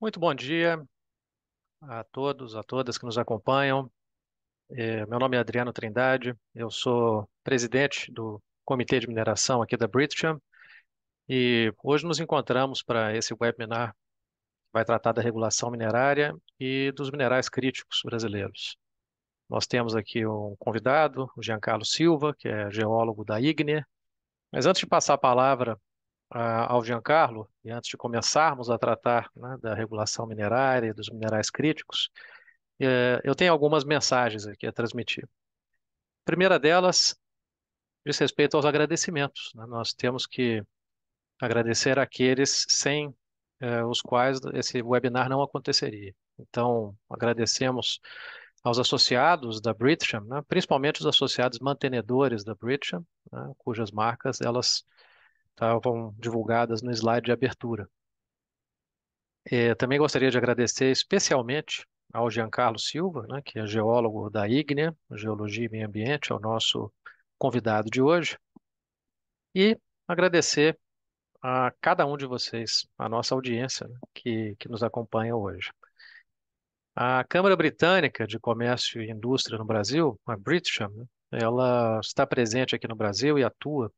Muito bom dia a todos, a todas que nos acompanham. Meu nome é Adriano Trindade, eu sou presidente do Comitê de Mineração aqui da Britcham e hoje nos encontramos para esse webinar que vai tratar da regulação minerária e dos minerais críticos brasileiros. Nós temos aqui um convidado, o Giancarlo Silva, que é geólogo da IGNIA. Mas antes de passar a palavra ao Giancarlo, e antes de começarmos a tratar, né, da regulação minerária e dos minerais críticos, eu tenho algumas mensagens aqui a transmitir. A primeira delas diz respeito aos agradecimentos, né? Nós temos que agradecer aqueles sem os quais esse webinar não aconteceria. Então, agradecemos aos associados da Britcham, né? Principalmente os associados mantenedores da Britcham, né? Cujas marcas elas estavam divulgadas no slide de abertura. Também gostaria de agradecer especialmente ao Giancarlo Silva, né, que é geólogo da IGNIA, Geologia e Meio Ambiente, é o nosso convidado de hoje, e agradecer a cada um de vocês, a nossa audiência, né, que nos acompanha hoje. A Câmara Britânica de Comércio e Indústria no Brasil, a Britcham, né, ela está presente aqui no Brasil e atua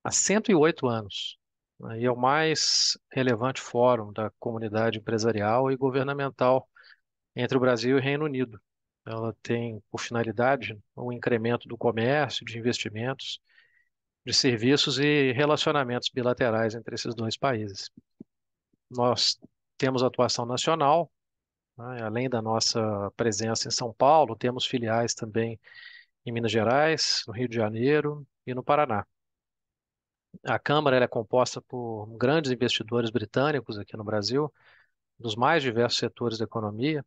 há 108 anos, né, e é o mais relevante fórum da comunidade empresarial e governamental entre o Brasil e o Reino Unido. Ela tem por finalidade o incremento do comércio, de investimentos, de serviços e relacionamentos bilaterais entre esses dois países. Nós temos atuação nacional, né, além da nossa presença em São Paulo, temos filiais também em Minas Gerais, no Rio de Janeiro e no Paraná. A Câmara ela é composta por grandes investidores britânicos aqui no Brasil, dos mais diversos setores da economia,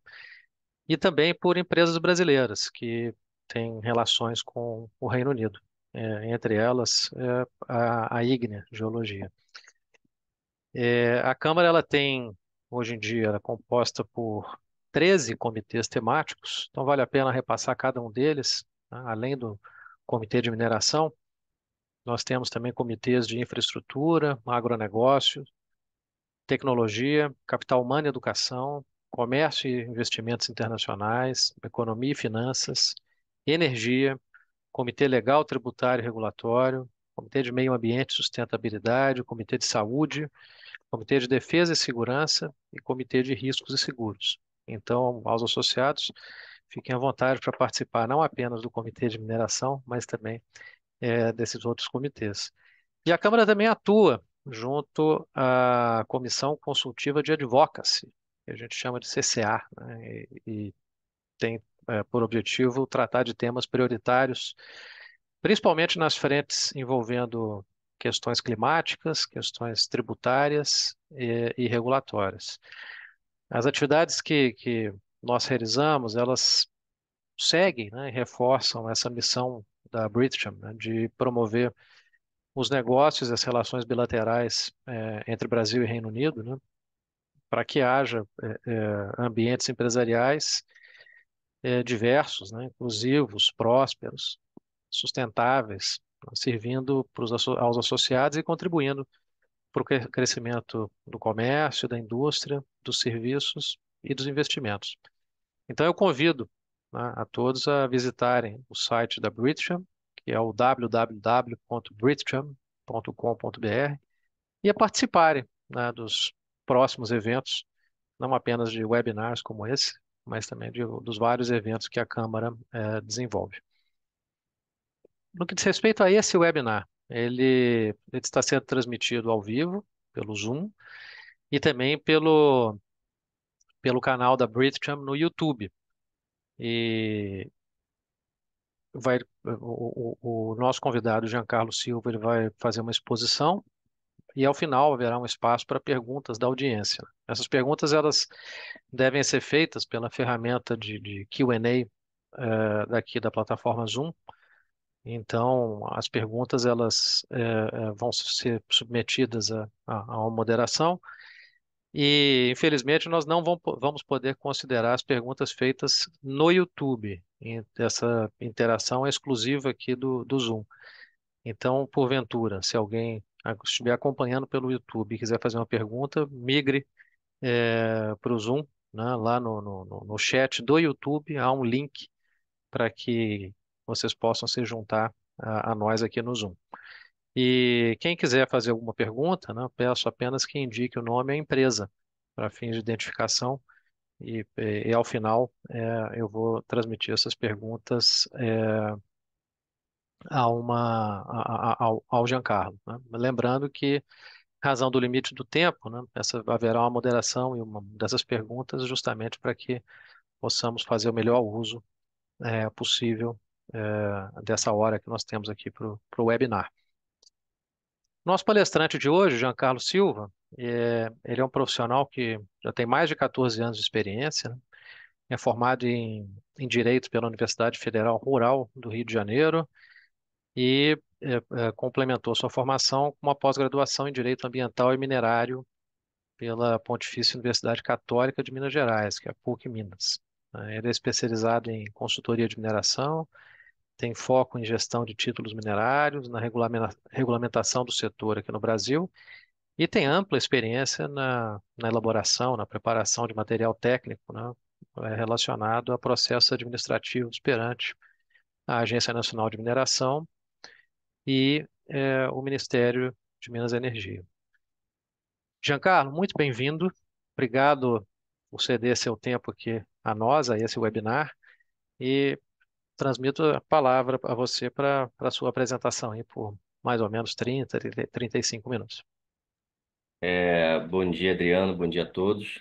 e também por empresas brasileiras que têm relações com o Reino Unido, entre elas a IGNIA Geologia. A Câmara ela tem, hoje em dia, ela é composta por 13 comitês temáticos, então vale a pena repassar cada um deles, né? Além do Comitê de Mineração, nós temos também comitês de infraestrutura, agronegócio, tecnologia, capital humano e educação, comércio e investimentos internacionais, economia e finanças, energia, comitê legal, tributário e regulatório, comitê de meio ambiente e sustentabilidade, comitê de saúde, comitê de defesa e segurança e comitê de riscos e seguros. Então, aos associados, fiquem à vontade para participar não apenas do comitê de mineração, mas também desses outros comitês. E a Câmara também atua junto à Comissão Consultiva de Advocacy, que a gente chama de CCA, né? E tem por objetivo tratar de temas prioritários, principalmente nas frentes envolvendo questões climáticas, questões tributárias e regulatórias. As atividades que nós realizamos, elas seguem, né, e reforçam essa missão da Britcham, né, de promover os negócios e as relações bilaterais entre Brasil e Reino Unido, né, para que haja ambientes empresariais diversos, né, inclusivos, prósperos, sustentáveis, né, servindo aos associados e contribuindo para o crescimento do comércio, da indústria, dos serviços e dos investimentos. Então eu convido, né, a todos a visitarem o site da Britcham, que é o www.britcham.com.br, e a participarem, né, dos próximos eventos, não apenas de webinars como esse, mas também dos vários eventos que a Câmara desenvolve. No que diz respeito a esse webinar, ele está sendo transmitido ao vivo pelo Zoom e também pelo canal da Britcham no YouTube. E o nosso convidado, Giancarlo Silva, ele vai fazer uma exposição e ao final haverá um espaço para perguntas da audiência. Essas perguntas elas devem ser feitas pela ferramenta de Q&A daqui da plataforma Zoom. Então, as perguntas elas vão ser submetidas a uma moderação e, infelizmente, nós não vamos poder considerar as perguntas feitas no YouTube. Essa interação é exclusiva aqui do Zoom. Então, porventura, se alguém estiver acompanhando pelo YouTube e quiser fazer uma pergunta, migre para o Zoom, né? Lá no chat do YouTube há um link para que vocês possam se juntar a nós aqui no Zoom. E quem quiser fazer alguma pergunta, né, peço apenas que indique o nome e a empresa para fins de identificação e ao final eu vou transmitir essas perguntas ao Giancarlo, né? Lembrando que, em razão do limite do tempo, né, haverá uma moderação e uma dessas perguntas justamente para que possamos fazer o melhor uso possível dessa hora que nós temos aqui para o webinar. Nosso palestrante de hoje, Giancarlo Silva, ele é um profissional que já tem mais de 14 anos de experiência, né? É formado em Direito pela Universidade Federal Rural do Rio de Janeiro e complementou sua formação com uma pós-graduação em Direito Ambiental e Minerário pela Pontifícia Universidade Católica de Minas Gerais, que é a PUC Minas. Ele é especializado em consultoria de mineração, tem foco em gestão de títulos minerários, na regulamentação do setor aqui no Brasil e tem ampla experiência na elaboração, na preparação de material técnico, né, relacionado a processos administrativos perante a Agência Nacional de Mineração e o Ministério de Minas e Energia. Giancarlo, muito bem-vindo. Obrigado por ceder seu tempo aqui a nós, a esse webinar, e transmito a palavra a você para a sua apresentação aí por mais ou menos 35 minutos. Bom dia, Adriano. Bom dia a todos.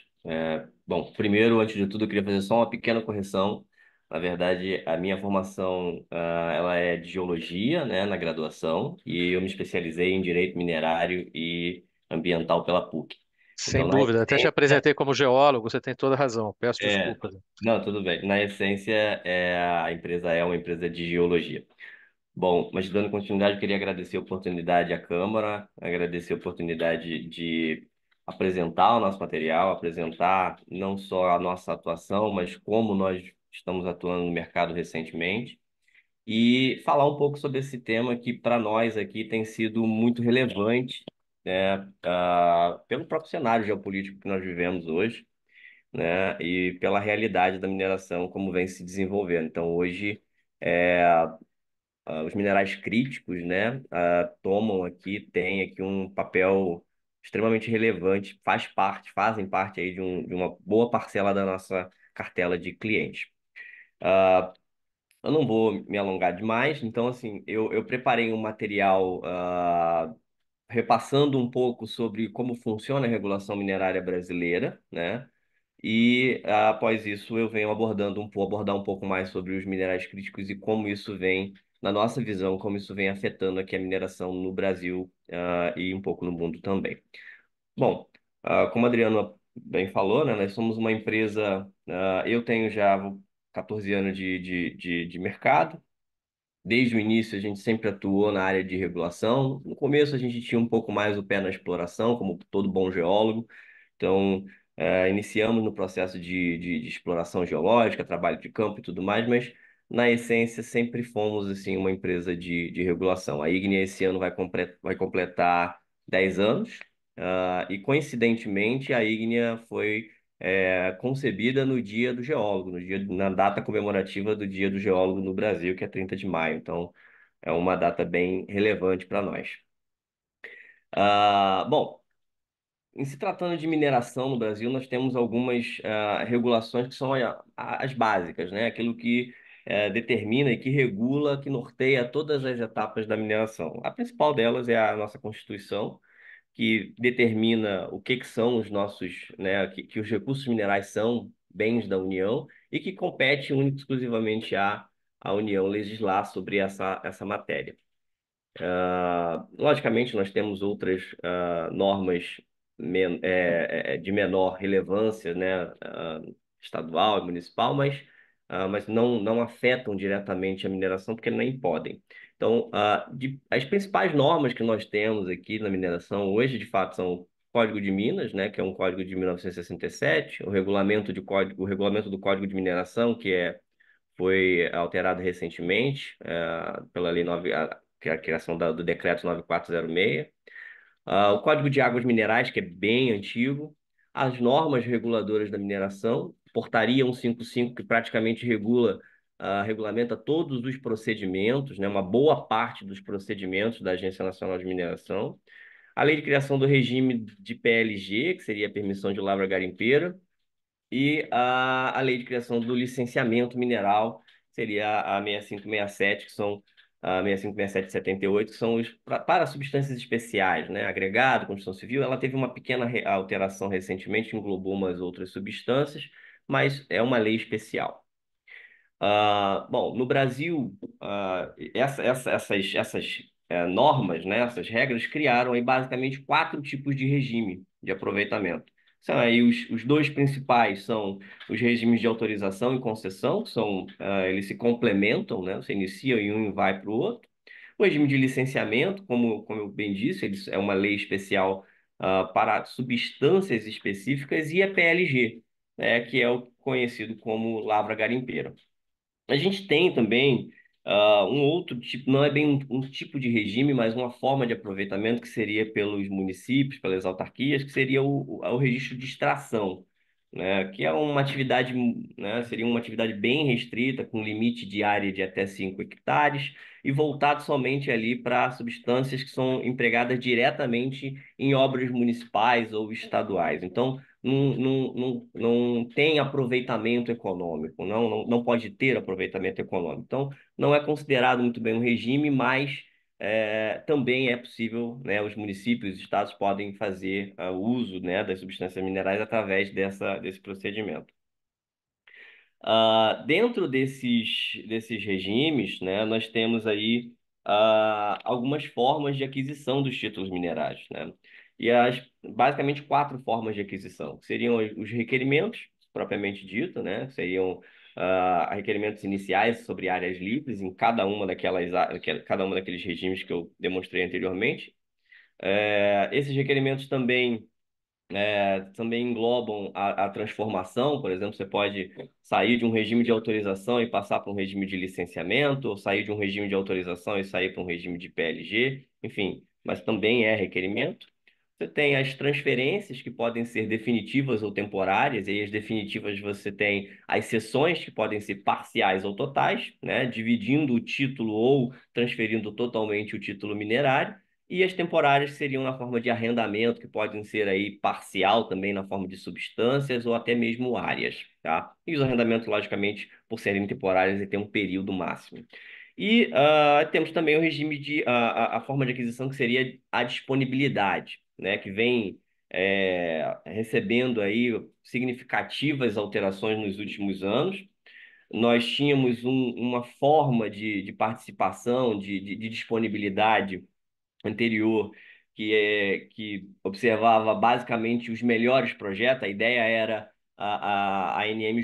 Bom, primeiro, antes de tudo, eu queria fazer só uma pequena correção. Na verdade, a minha formação, ela é de geologia, né, na graduação, e eu me especializei em direito minerário e ambiental pela PUC. Sem Então, na dúvida, até te essência, apresentei como geólogo, você tem toda a razão. Peço é, desculpas. não, tudo bem. Na essência, a empresa é uma empresa de geologia. Bom, mas dando continuidade, eu queria agradecer a oportunidade à Câmara, agradecer a oportunidade de apresentar o nosso material, apresentar não só a nossa atuação, mas como nós estamos atuando no mercado recentemente, e falar um pouco sobre esse tema que para nós aqui tem sido muito relevante, né, pelo próprio cenário geopolítico que nós vivemos hoje, né, e pela realidade da mineração como vem se desenvolvendo. Então, hoje, os minerais críticos, né, tomam aqui, têm aqui um papel extremamente relevante, fazem parte aí de uma boa parcela da nossa cartela de clientes. Eu não vou me alongar demais, então, assim, eu preparei um material, repassando um pouco sobre como funciona a regulação minerária brasileira, né? E após isso eu venho abordar um pouco mais sobre os minerais críticos e como isso vem, na nossa visão, como isso vem afetando aqui a mineração no Brasil, e um pouco no mundo também. Bom, como a Adriana bem falou, né, nós somos uma empresa, eu tenho já 14 anos de mercado. Desde o início, a gente sempre atuou na área de regulação. No começo, a gente tinha um pouco mais o pé na exploração, como todo bom geólogo. Então, iniciamos no processo de exploração geológica, trabalho de campo e tudo mais, mas, na essência, sempre fomos assim, uma empresa de regulação. A Ignea, esse ano, vai completar 10 anos. E, coincidentemente, a Ignea foi concebida no Dia do Geólogo, na data comemorativa do Dia do Geólogo no Brasil, que é 30 de maio. Então, é uma data bem relevante para nós. Bom, em se tratando de mineração no Brasil, nós temos algumas regulações que são as básicas, né? Aquilo que determina e que regula, que norteia todas as etapas da mineração. A principal delas é a nossa Constituição, que determina o que são os nossos, né, que os recursos minerais são bens da União e que compete única e exclusivamente à União legislar sobre essa matéria. Logicamente, nós temos outras normas de menor relevância, né, estadual e municipal, mas não afetam diretamente a mineração porque nem podem. Então, as principais normas que nós temos aqui na mineração hoje, de fato, são o Código de Minas, né, que é um código de 1967, o regulamento do Código de Mineração, foi alterado recentemente, pela Lei 9, que é a criação do Decreto 9406. O Código de Águas Minerais, que é bem antigo. as normas reguladoras da mineração, Portaria 155, que praticamente regulamenta todos os procedimentos, né, uma boa parte dos procedimentos da Agência Nacional de Mineração, a lei de criação do regime de PLG, que seria a permissão de lavra garimpeira, e a lei de criação do licenciamento mineral, seria a 6567, que são a 6567 e 78, que são para substâncias especiais, né? Agregado, construção civil, ela teve uma pequena alteração recentemente, englobou umas outras substâncias, mas é uma lei especial. Bom, no Brasil, essas normas, né, essas regras criaram aí basicamente quatro tipos de regime de aproveitamento. São aí os dois principais são os regimes de autorização e concessão, eles se complementam, né, você inicia em um e vai para o outro. O regime de licenciamento, como eu bem disse, é uma lei especial para substâncias específicas, e a PLG, né, que é o conhecido como lavra garimpeira. A gente tem também um outro tipo, não é bem um tipo de regime, mas uma forma de aproveitamento que seria pelos municípios, pelas autarquias, que seria o registro de extração, né? Que é uma atividade, né? Seria uma atividade bem restrita, com limite de área de até 5 hectares, e voltado somente ali para substâncias que são empregadas diretamente em obras municipais ou estaduais. Então, não tem aproveitamento econômico, não pode ter aproveitamento econômico. Então, não é considerado muito bem um regime, mas também é possível, né, os municípios e os estados podem fazer uso, né, das substâncias minerais através desse procedimento. Dentro desses regimes, né, nós temos aí algumas formas de aquisição dos títulos minerais, né? E basicamente quatro formas de aquisição, que seriam os requerimentos, propriamente dito, né? Que seriam requerimentos iniciais sobre áreas livres em cada uma daqueles regimes que eu demonstrei anteriormente. Esses requerimentos também englobam a transformação. Por exemplo, você pode sair de um regime de autorização e passar para um regime de licenciamento, ou sair de um regime de autorização e sair para um regime de PLG, enfim, mas também é requerimento. Você tem as transferências, que podem ser definitivas ou temporárias, e aí as definitivas você tem as cessões, que podem ser parciais ou totais, né, dividindo o título ou transferindo totalmente o título minerário. E as temporárias seriam na forma de arrendamento, que podem ser aí parcial também na forma de substâncias ou até mesmo áreas, tá? E os arrendamentos, logicamente, por serem temporários, e ter um período máximo. E temos também o regime a forma de aquisição, que seria a disponibilidade, né? Que vem recebendo aí significativas alterações nos últimos anos. Nós tínhamos uma forma de participação, de disponibilidade anterior, que observava basicamente os melhores projetos. A ideia era a ANM,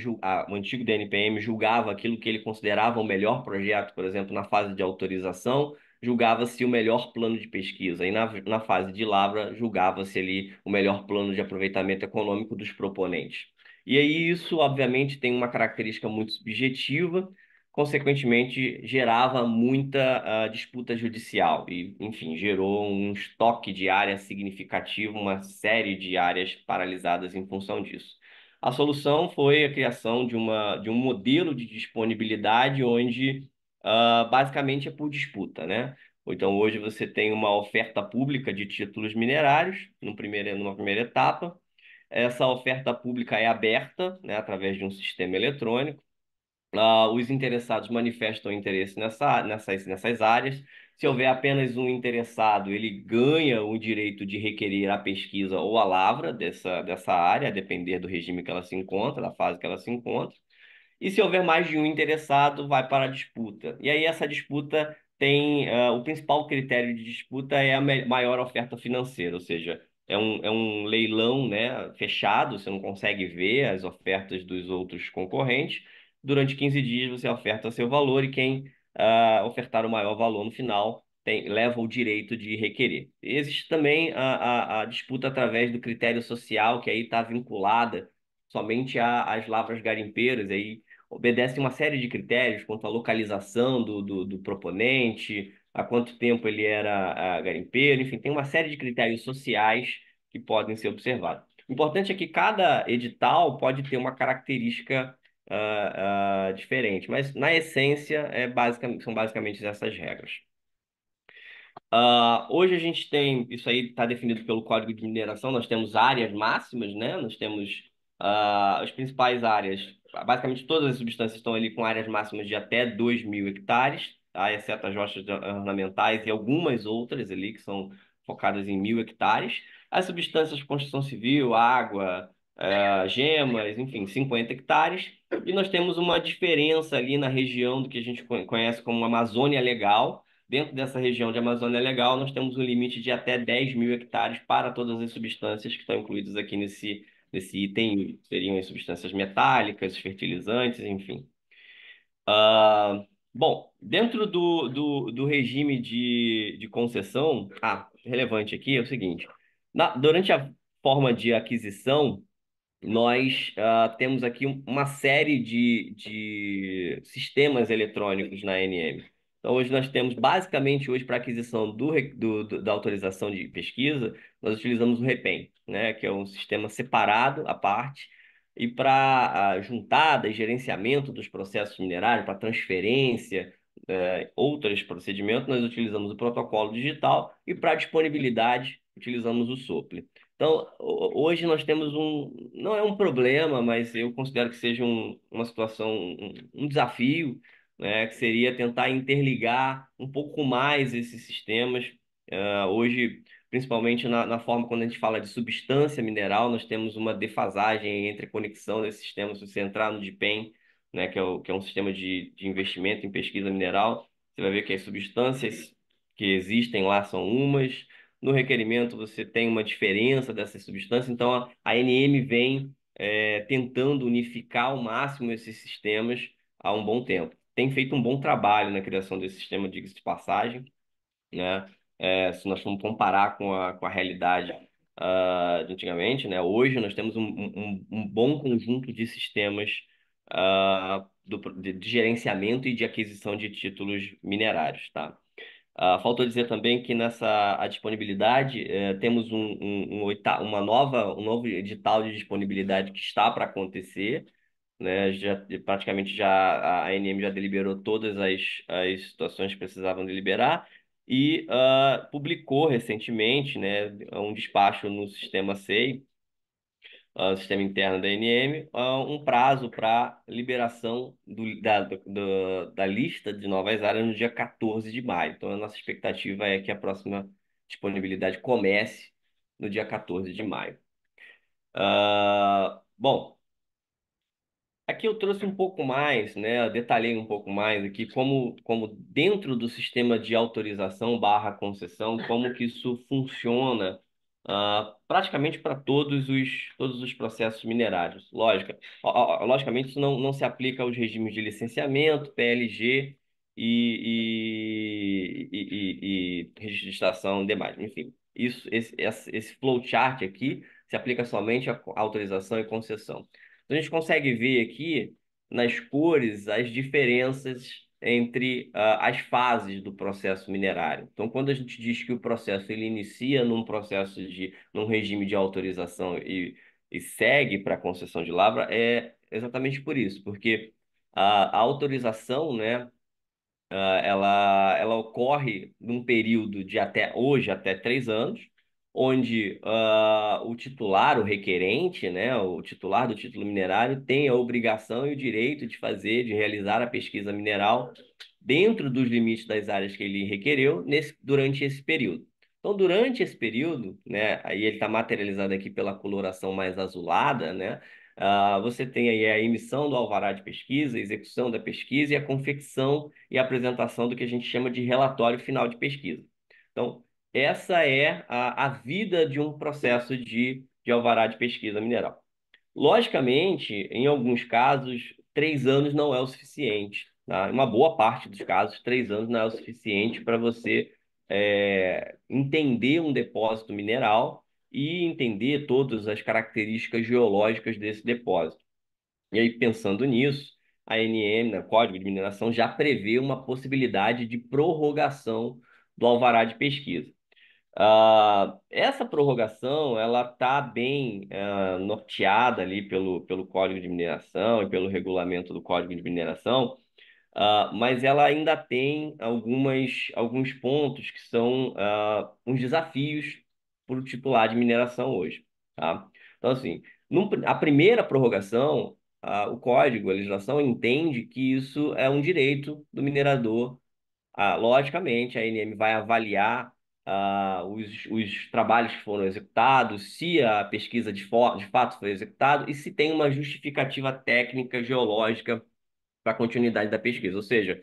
o antigo DNPM julgava aquilo que ele considerava o melhor projeto, por exemplo, na fase de autorização, julgava-se o melhor plano de pesquisa, e na fase de lavra, julgava-se ali o melhor plano de aproveitamento econômico dos proponentes. E aí isso, obviamente, tem uma característica muito subjetiva, consequentemente, gerava muita disputa judicial e, enfim, gerou um estoque de área significativo, uma série de áreas paralisadas em função disso. A solução foi a criação de um modelo de disponibilidade onde, basicamente, é por disputa, né? Então, hoje você tem uma oferta pública de títulos minerários, numa primeira etapa. Essa oferta pública é aberta, né, através de um sistema eletrônico. Os interessados manifestam interesse nessas áreas. Se houver apenas um interessado, ele ganha o direito de requerer a pesquisa ou a lavra dessa área, a depender do regime que ela se encontra, da fase que ela se encontra. E se houver mais de um interessado, vai para a disputa. E aí essa disputa tem, o principal critério de disputa é a maior oferta financeira, ou seja, é um leilão, né, fechado, você não consegue ver as ofertas dos outros concorrentes. Durante 15 dias você oferta seu valor, e quem ofertar o maior valor no final leva o direito de requerer. Existe também a disputa através do critério social, que aí está vinculada somente às lavras garimpeiras. Aí obedece uma série de critérios quanto à localização do proponente, há quanto tempo ele era garimpeiro, enfim, tem uma série de critérios sociais que podem ser observados. O importante é que cada edital pode ter uma característica diferente, mas na essência são basicamente essas regras. Hoje a gente tem, isso aí está definido pelo Código de Mineração, nós temos áreas máximas, né? Nós temos as principais áreas, basicamente todas as substâncias estão ali com áreas máximas de até 2.000 hectares, tá? Exceto as rochas ornamentais e algumas outras ali que são focadas em 1.000 hectares. As substâncias de construção civil, água, gemas, enfim, 50 hectares. E nós temos uma diferença ali na região do que a gente conhece como Amazônia Legal. Dentro dessa região de Amazônia Legal, nós temos um limite de até 10.000 hectares para todas as substâncias que estão incluídas aqui nesse item. Seriam as substâncias metálicas, fertilizantes, enfim. Ah, bom, dentro do regime de concessão, relevante aqui é o seguinte: durante a forma de aquisição, nós temos aqui uma série de sistemas eletrônicos na ANM. Então, hoje nós temos, basicamente, hoje para aquisição da autorização de pesquisa, nós utilizamos o REPEN, né, que é um sistema separado, à parte, e para juntada e gerenciamento dos processos minerários, para transferência, outros procedimentos, nós utilizamos o protocolo digital e para disponibilidade, utilizamos o SOPLE. Então, hoje nós temos não é um problema, mas eu considero que seja uma situação, um desafio, né, que seria tentar interligar um pouco mais esses sistemas. Hoje, principalmente na forma quando a gente fala de substância mineral, nós temos uma defasagem entre a conexão desses sistemas. Se você entrar no DIPEM, né, que é um sistema de investimento em pesquisa mineral, você vai ver que as substâncias que existem lá são umas. No requerimento, você tem uma diferença dessas substâncias, então a ANM vem tentando unificar ao máximo esses sistemas há um bom tempo. Tem feito um bom trabalho na criação desse sistema, diga-se de passagem, né? Se nós formos comparar com a realidade de antigamente, né? Hoje nós temos um bom conjunto de sistemas de gerenciamento e de aquisição de títulos minerários, tá? Faltou dizer também que nessa a disponibilidade temos um novo edital de disponibilidade que está para acontecer, né? Praticamente já a ANM já deliberou todas as situações que precisavam deliberar e publicou recentemente, né, um despacho no sistema SEI, sistema interno da ANM, um prazo para liberação da lista de novas áreas no dia 14 de maio. Então, a nossa expectativa é que a próxima disponibilidade comece no dia 14 de maio. Bom, aqui eu trouxe um pouco mais, né? Eu detalhei um pouco mais aqui como dentro do sistema de autorização barra concessão, como que isso funciona praticamente para todos os processos minerários. Logicamente, isso não se aplica aos regimes de licenciamento, PLG e registração e demais. Enfim, esse flowchart aqui se aplica somente à autorização e concessão. Então, a gente consegue ver aqui nas cores as diferenças entre as fases do processo minerário. Então, quando a gente diz que o processo ele inicia num regime de autorização e segue para a concessão de lavra, é exatamente por isso, porque a autorização, né, ela ocorre num período de até 3 anos, onde o titular, o requerente, né, o titular do título minerário, tem a obrigação e o direito de realizar a pesquisa mineral dentro dos limites das áreas que ele requereu durante esse período. Então, durante esse período, né, aí ele está materializado aqui pela coloração mais azulada, né, você tem aí a emissão do alvará de pesquisa, a execução da pesquisa e a confecção e apresentação do que a gente chama de relatório final de pesquisa. Então, essa é a vida de um processo de alvará de pesquisa mineral. Logicamente, em alguns casos, 3 anos não é o suficiente, tá? Em uma boa parte dos casos, 3 anos não é o suficiente para você entender um depósito mineral e entender todas as características geológicas desse depósito. E aí, pensando nisso, a ANM, né, Código de Mineração, já prevê uma possibilidade de prorrogação do alvará de pesquisa. Essa prorrogação, ela está bem norteada ali pelo Código de Mineração e pelo regulamento do Código de Mineração, mas ela ainda tem alguns pontos que são uns desafios para o titular de mineração hoje, tá? Então, assim, a primeira prorrogação, o Código, a legislação entende que isso é um direito do minerador. Logicamente, a ANM vai avaliar os trabalhos que foram executados, se a pesquisa de fato foi executada e se tem uma justificativa técnica geológica para a continuidade da pesquisa. Ou seja,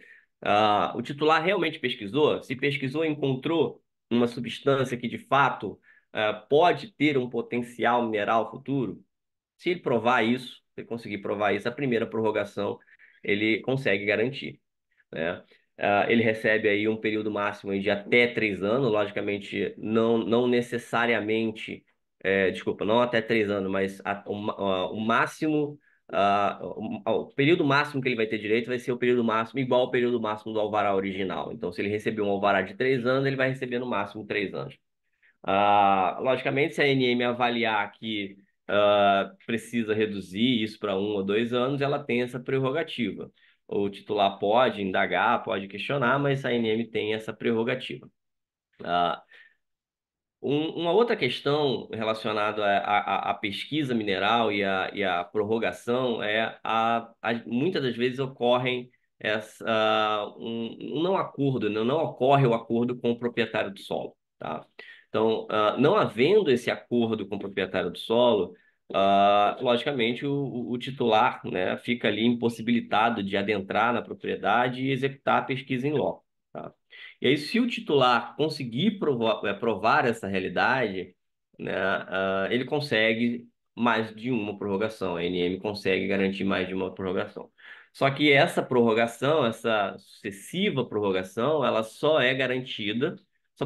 o titular realmente pesquisou, se pesquisou e encontrou uma substância que de fato pode ter um potencial mineral futuro, se ele provar isso, se ele conseguir provar isso, a primeira prorrogação ele consegue garantir, né? Ele recebe aí um período máximo de até 3 anos, logicamente não necessariamente, desculpa, não até 3 anos, mas o máximo, o período máximo que ele vai ter direito vai ser o período máximo igual ao período máximo do alvará original. Então, se ele receber um alvará de 3 anos, ele vai receber no máximo 3 anos. Logicamente, se a ANM avaliar que precisa reduzir isso para 1 ou 2 anos, ela tem essa prerrogativa. O titular pode indagar, pode questionar, mas a ANM tem essa prerrogativa. Ah, uma outra questão relacionada à pesquisa mineral e à prorrogação é muitas das vezes ocorrem um não acordo, não ocorre o acordo com o proprietário do solo, tá? Então, não havendo esse acordo com o proprietário do solo, logicamente o titular, né, fica ali impossibilitado de adentrar na propriedade e executar a pesquisa em loco, tá? E aí, se o titular conseguir provar essa realidade, né, ele consegue mais de uma prorrogação. A ANM consegue garantir mais de uma prorrogação. Só que essa prorrogação, essa sucessiva prorrogação, ela só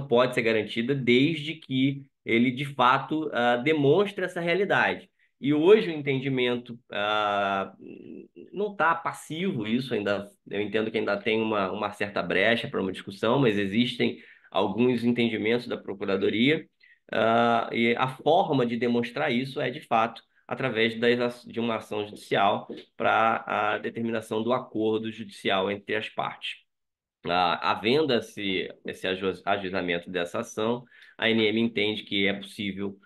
pode ser garantida desde que ele, de fato, demonstre essa realidade. E hoje o entendimento não está passivo, isso ainda, eu entendo que ainda tem uma certa brecha para uma discussão, mas existem alguns entendimentos da Procuradoria, e a forma de demonstrar isso é, de fato, através de uma ação judicial para a determinação do acordo judicial entre as partes. Havendo esse ajuizamento dessa ação, a ANM entende que é possível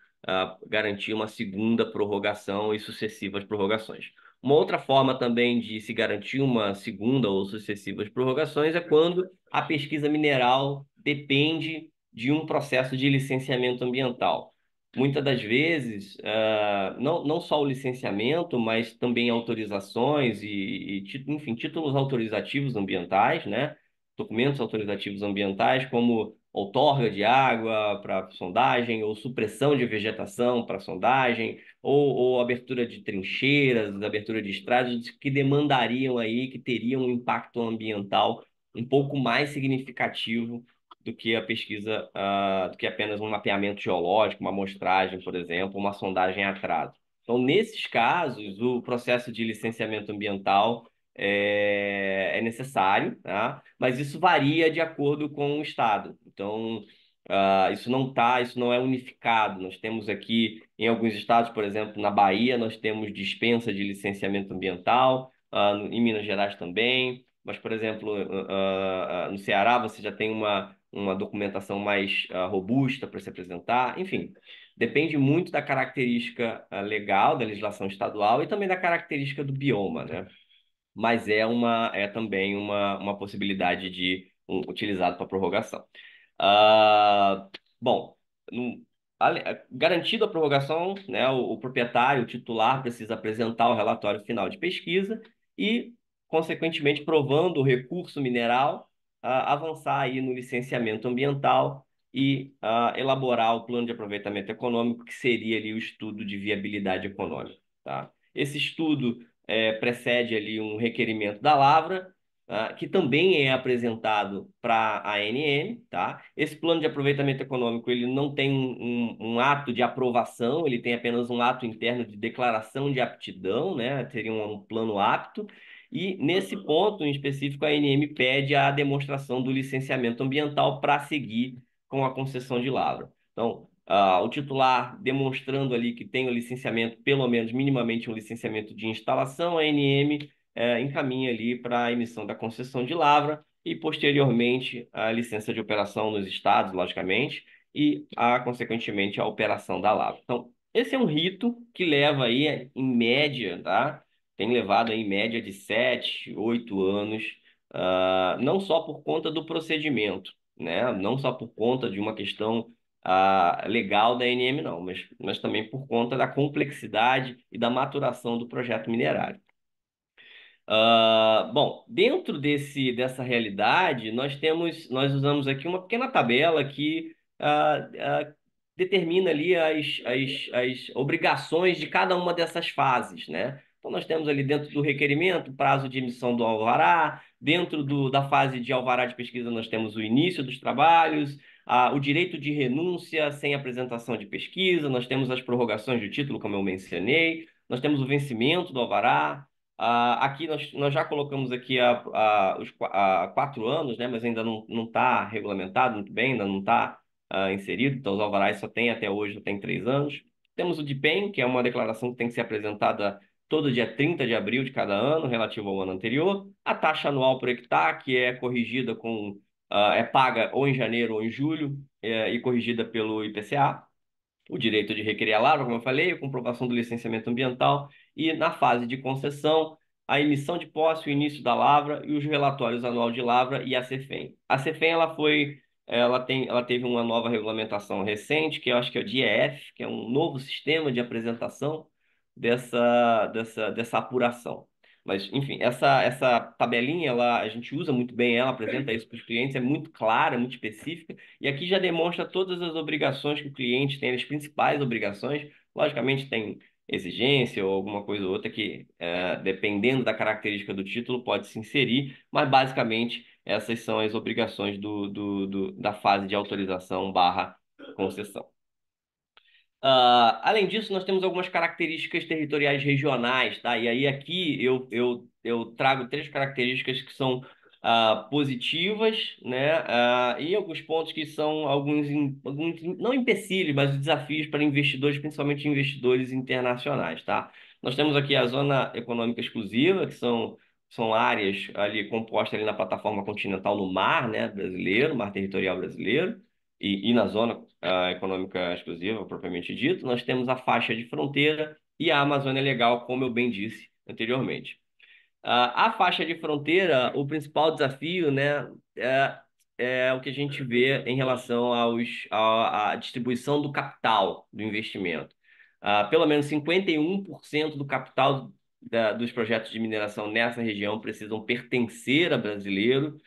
garantir uma segunda prorrogação e sucessivas prorrogações. Uma outra forma também de se garantir uma segunda ou sucessivas prorrogações é quando a pesquisa mineral depende de um processo de licenciamento ambiental. Muitas das vezes, não só o licenciamento, mas também autorizações enfim, títulos autorizativos ambientais, né? Documentos autorizativos ambientais, como outorga de água para sondagem, ou supressão de vegetação para sondagem, ou abertura de trincheiras, abertura de estradas, que demandariam aí, que teriam um impacto ambiental um pouco mais significativo do que a pesquisa, do que apenas um mapeamento geológico, uma amostragem, por exemplo, uma sondagem a atraso. Então, nesses casos, o processo de licenciamento ambiental é necessário, tá? Mas isso varia de acordo com o estado. Então, isso não é unificado. Nós temos aqui, em alguns estados, por exemplo, na Bahia, nós temos dispensa de licenciamento ambiental, em Minas Gerais também. Mas, por exemplo, no Ceará você já tem uma documentação mais robusta para se apresentar. Enfim, depende muito da característica legal da legislação estadual e também da característica do bioma, né? Mas é também uma possibilidade de utilizado para prorrogação. Ah, bom, no- garantido a prorrogação, né, o proprietário, o titular, precisa apresentar o relatório final de pesquisa e, consequentemente, provando o recurso mineral, avançar aí no licenciamento ambiental e elaborar o plano de aproveitamento econômico, que seria ali o estudo de viabilidade econômica, tá? Esse estudo precede ali um requerimento da lavra, que também é apresentado para a ANM, tá? Esse plano de aproveitamento econômico ele não tem um ato de aprovação, ele tem apenas um ato interno de declaração de aptidão, né? Seria um plano apto. E nesse ponto em específico, a ANM pede a demonstração do licenciamento ambiental para seguir com a concessão de lavra. Então, o titular demonstrando ali que tem o licenciamento, pelo menos minimamente um licenciamento de instalação, a ANM encaminha ali para a emissão da concessão de lavra e, posteriormente, a licença de operação nos estados, logicamente, e, consequentemente, a operação da lavra. Então, esse é um rito que leva aí, em média, tá? Tem levado aí, em média de 7, 8 anos, não só por conta do procedimento, né? Não só por conta de uma questão legal da ANM, não, mas também por conta da complexidade e da maturação do projeto minerário. Bom, dentro dessa realidade, nós usamos aqui uma pequena tabela que determina ali as obrigações de cada uma dessas fases, né? Então, nós temos ali dentro do requerimento, prazo de emissão do alvará, dentro da fase de alvará de pesquisa, nós temos o início dos trabalhos, o direito de renúncia sem apresentação de pesquisa, nós temos as prorrogações de título, como eu mencionei, nós temos o vencimento do alvará. Aqui nós já colocamos aqui os 4 anos, né, mas ainda não está regulamentado muito bem, ainda não está inserido, então os alvarás só tem até hoje, só tem 3 anos. Temos o DIPEM, que é uma declaração que tem que ser apresentada todo dia 30 de abril de cada ano, relativo ao ano anterior. A taxa anual por hectare, que é corrigida é paga ou em janeiro ou em julho, e corrigida pelo IPCA. O direito de requerer a lavra, como eu falei, a comprovação do licenciamento ambiental e, na fase de concessão, a emissão de posse, o início da lavra e os relatórios anual de lavra e a CEFEM. A CEFEM, ela teve uma nova regulamentação recente, que eu acho que é o DIEF, que é um novo sistema de apresentação dessa apuração. Mas, enfim, essa tabelinha, a gente usa muito bem ela, apresenta isso para os clientes, é muito clara, muito específica, e aqui já demonstra todas as obrigações que o cliente tem, as principais obrigações. Logicamente, tem exigência ou alguma coisa ou outra que, dependendo da característica do título, pode se inserir, mas basicamente essas são as obrigações da fase de autorização barra concessão. Além disso, nós temos algumas características territoriais regionais, tá? E aí aqui eu trago 3 características que são positivas, né? E alguns pontos que são alguns não empecilhos, mas desafios para investidores, principalmente investidores internacionais, tá? Nós temos aqui a Zona Econômica Exclusiva, que são áreas ali compostas ali na plataforma continental no mar, né, brasileiro, mar territorial brasileiro, e na zona econômica exclusiva, propriamente dito, nós temos a faixa de fronteira e a Amazônia Legal, como eu bem disse anteriormente. A faixa de fronteira, o principal desafio, né, é o que a gente vê em relação à distribuição do capital do investimento. Pelo menos 51% do capital dos projetos de mineração nessa região precisam pertencer a brasileiro,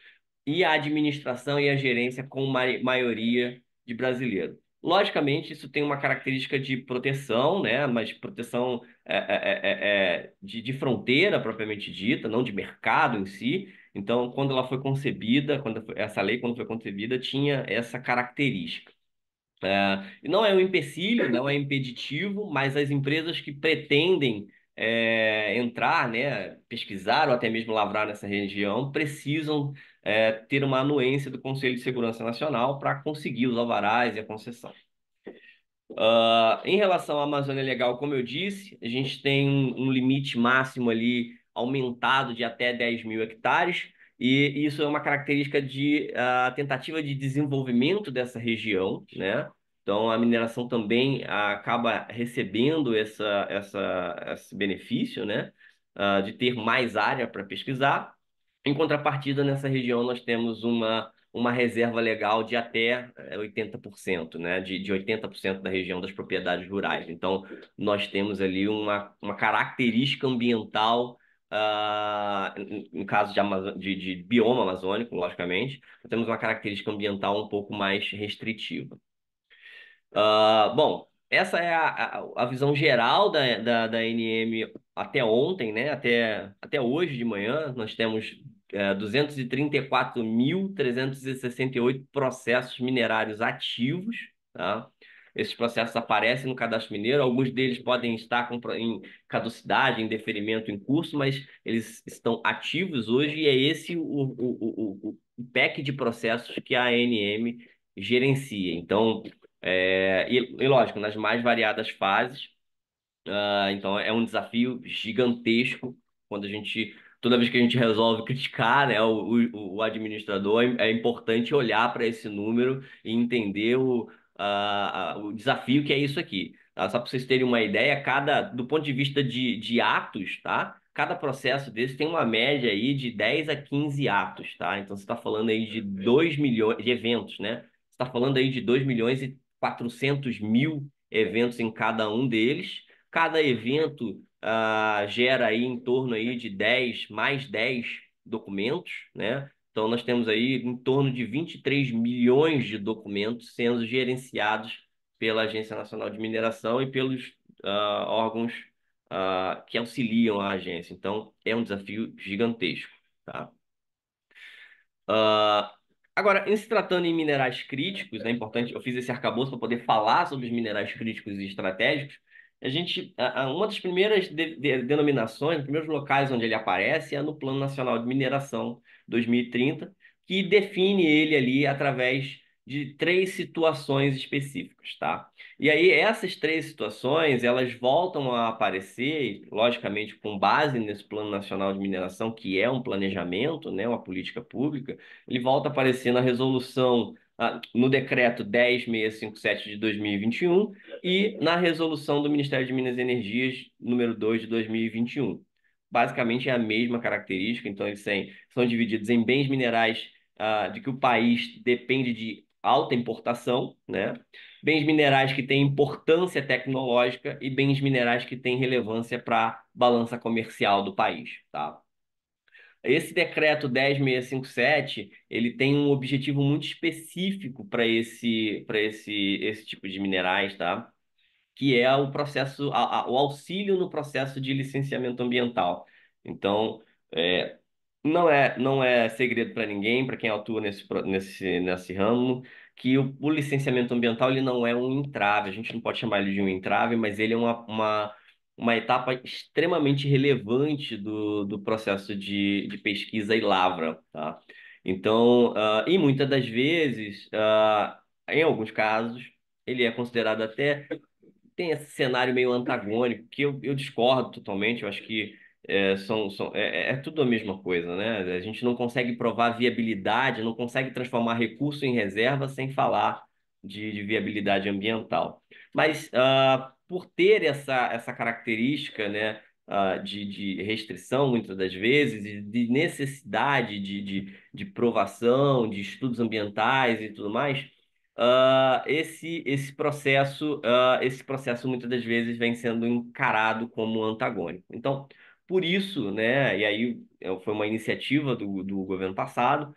e a administração e a gerência com maioria de brasileiro. Logicamente, isso tem uma característica de proteção, né? Mas proteção de fronteira propriamente dita, não de mercado em si. Então, quando ela foi concebida, essa lei, quando foi concebida, tinha essa característica. E não é um empecilho, não é impeditivo, mas as empresas que pretendem entrar, né, pesquisar ou até mesmo lavrar nessa região precisam ter uma anuência do Conselho de Segurança Nacional para conseguir os alvarás e a concessão. Em relação à Amazônia Legal, como eu disse, a gente tem um limite máximo ali aumentado de até 10 mil hectares, e isso é uma característica de tentativa de desenvolvimento dessa região, né? Então, a mineração também acaba recebendo esse benefício, né? De ter mais área para pesquisar. Em contrapartida, nessa região, nós temos uma reserva legal de até 80%, né? De 80% da região das propriedades rurais. Então, nós temos ali uma característica ambiental, no caso de bioma amazônico, logicamente, nós temos uma característica ambiental um pouco mais restritiva. Bom, essa é a visão geral da ANM até ontem, né? Até hoje de manhã, nós temos 234.368 processos minerários ativos, tá? Esses processos aparecem no cadastro mineiro, alguns deles podem estar em caducidade, em deferimento em curso, mas eles estão ativos hoje e é esse o pack de processos que a ANM gerencia. Então, e lógico, nas mais variadas fases. Então é um desafio gigantesco quando toda vez que a gente resolve criticar, né, o administrador, é importante olhar para esse número e entender o desafio que é isso aqui. Tá? Só para vocês terem uma ideia, do ponto de vista de atos, tá? Cada processo desse tem uma média aí de 10 a 15 atos, tá? Então você está falando aí de 2 milhões de eventos, né? Você está falando aí de 2 milhões e 400 mil eventos em cada um deles. Cada evento gera aí em torno aí de 10 mais 10 documentos, né? Então nós temos aí em torno de 23 milhões de documentos sendo gerenciados pela Agência Nacional de Mineração e pelos órgãos que auxiliam a agência. Então é um desafio gigantesco, tá? Ah, Agora, em se tratando em minerais críticos, é importante, eu fiz esse arcabouço para poder falar sobre os minerais críticos e estratégicos. Uma das primeiras denominações, os primeiros locais onde ele aparece é no Plano Nacional de Mineração 2030, que define ele ali através de três situações específicas, tá? E aí essas três situações, elas voltam a aparecer, logicamente, com base nesse Plano Nacional de Mineração, que é um planejamento, né, uma política pública. Ele volta a aparecer na resolução, no decreto 10.657 de 2021 e na resolução do Ministério de Minas e Energias, número 2 de 2021. Basicamente é a mesma característica, então são divididos em bens minerais de que o país depende de alta importação, né? Bens minerais que têm importância tecnológica e bens minerais que têm relevância para a balança comercial do país, tá? Esse decreto 10.657, ele tem um objetivo muito específico para esse tipo de minerais, tá? Que é o processo, o auxílio no processo de licenciamento ambiental. Então, não é segredo para ninguém, para quem atua nesse ramo, que o licenciamento ambiental ele não é um entrave. A gente não pode chamar ele de um entrave, mas ele é uma etapa extremamente relevante do processo de pesquisa e lavra, tá? Então, e muitas das vezes, em alguns casos, ele é considerado até tem esse cenário meio antagônico, que eu discordo totalmente. Eu acho que é tudo a mesma coisa, né? A gente não consegue provar viabilidade, não consegue transformar recurso em reserva sem falar de viabilidade ambiental. Mas por ter essa característica, né, de restrição, muitas das vezes, e de necessidade de provação, de estudos ambientais e tudo mais. Esse processo muitas das vezes vem sendo encarado como antagônico. Então, por isso, né, e aí foi uma iniciativa do governo passado,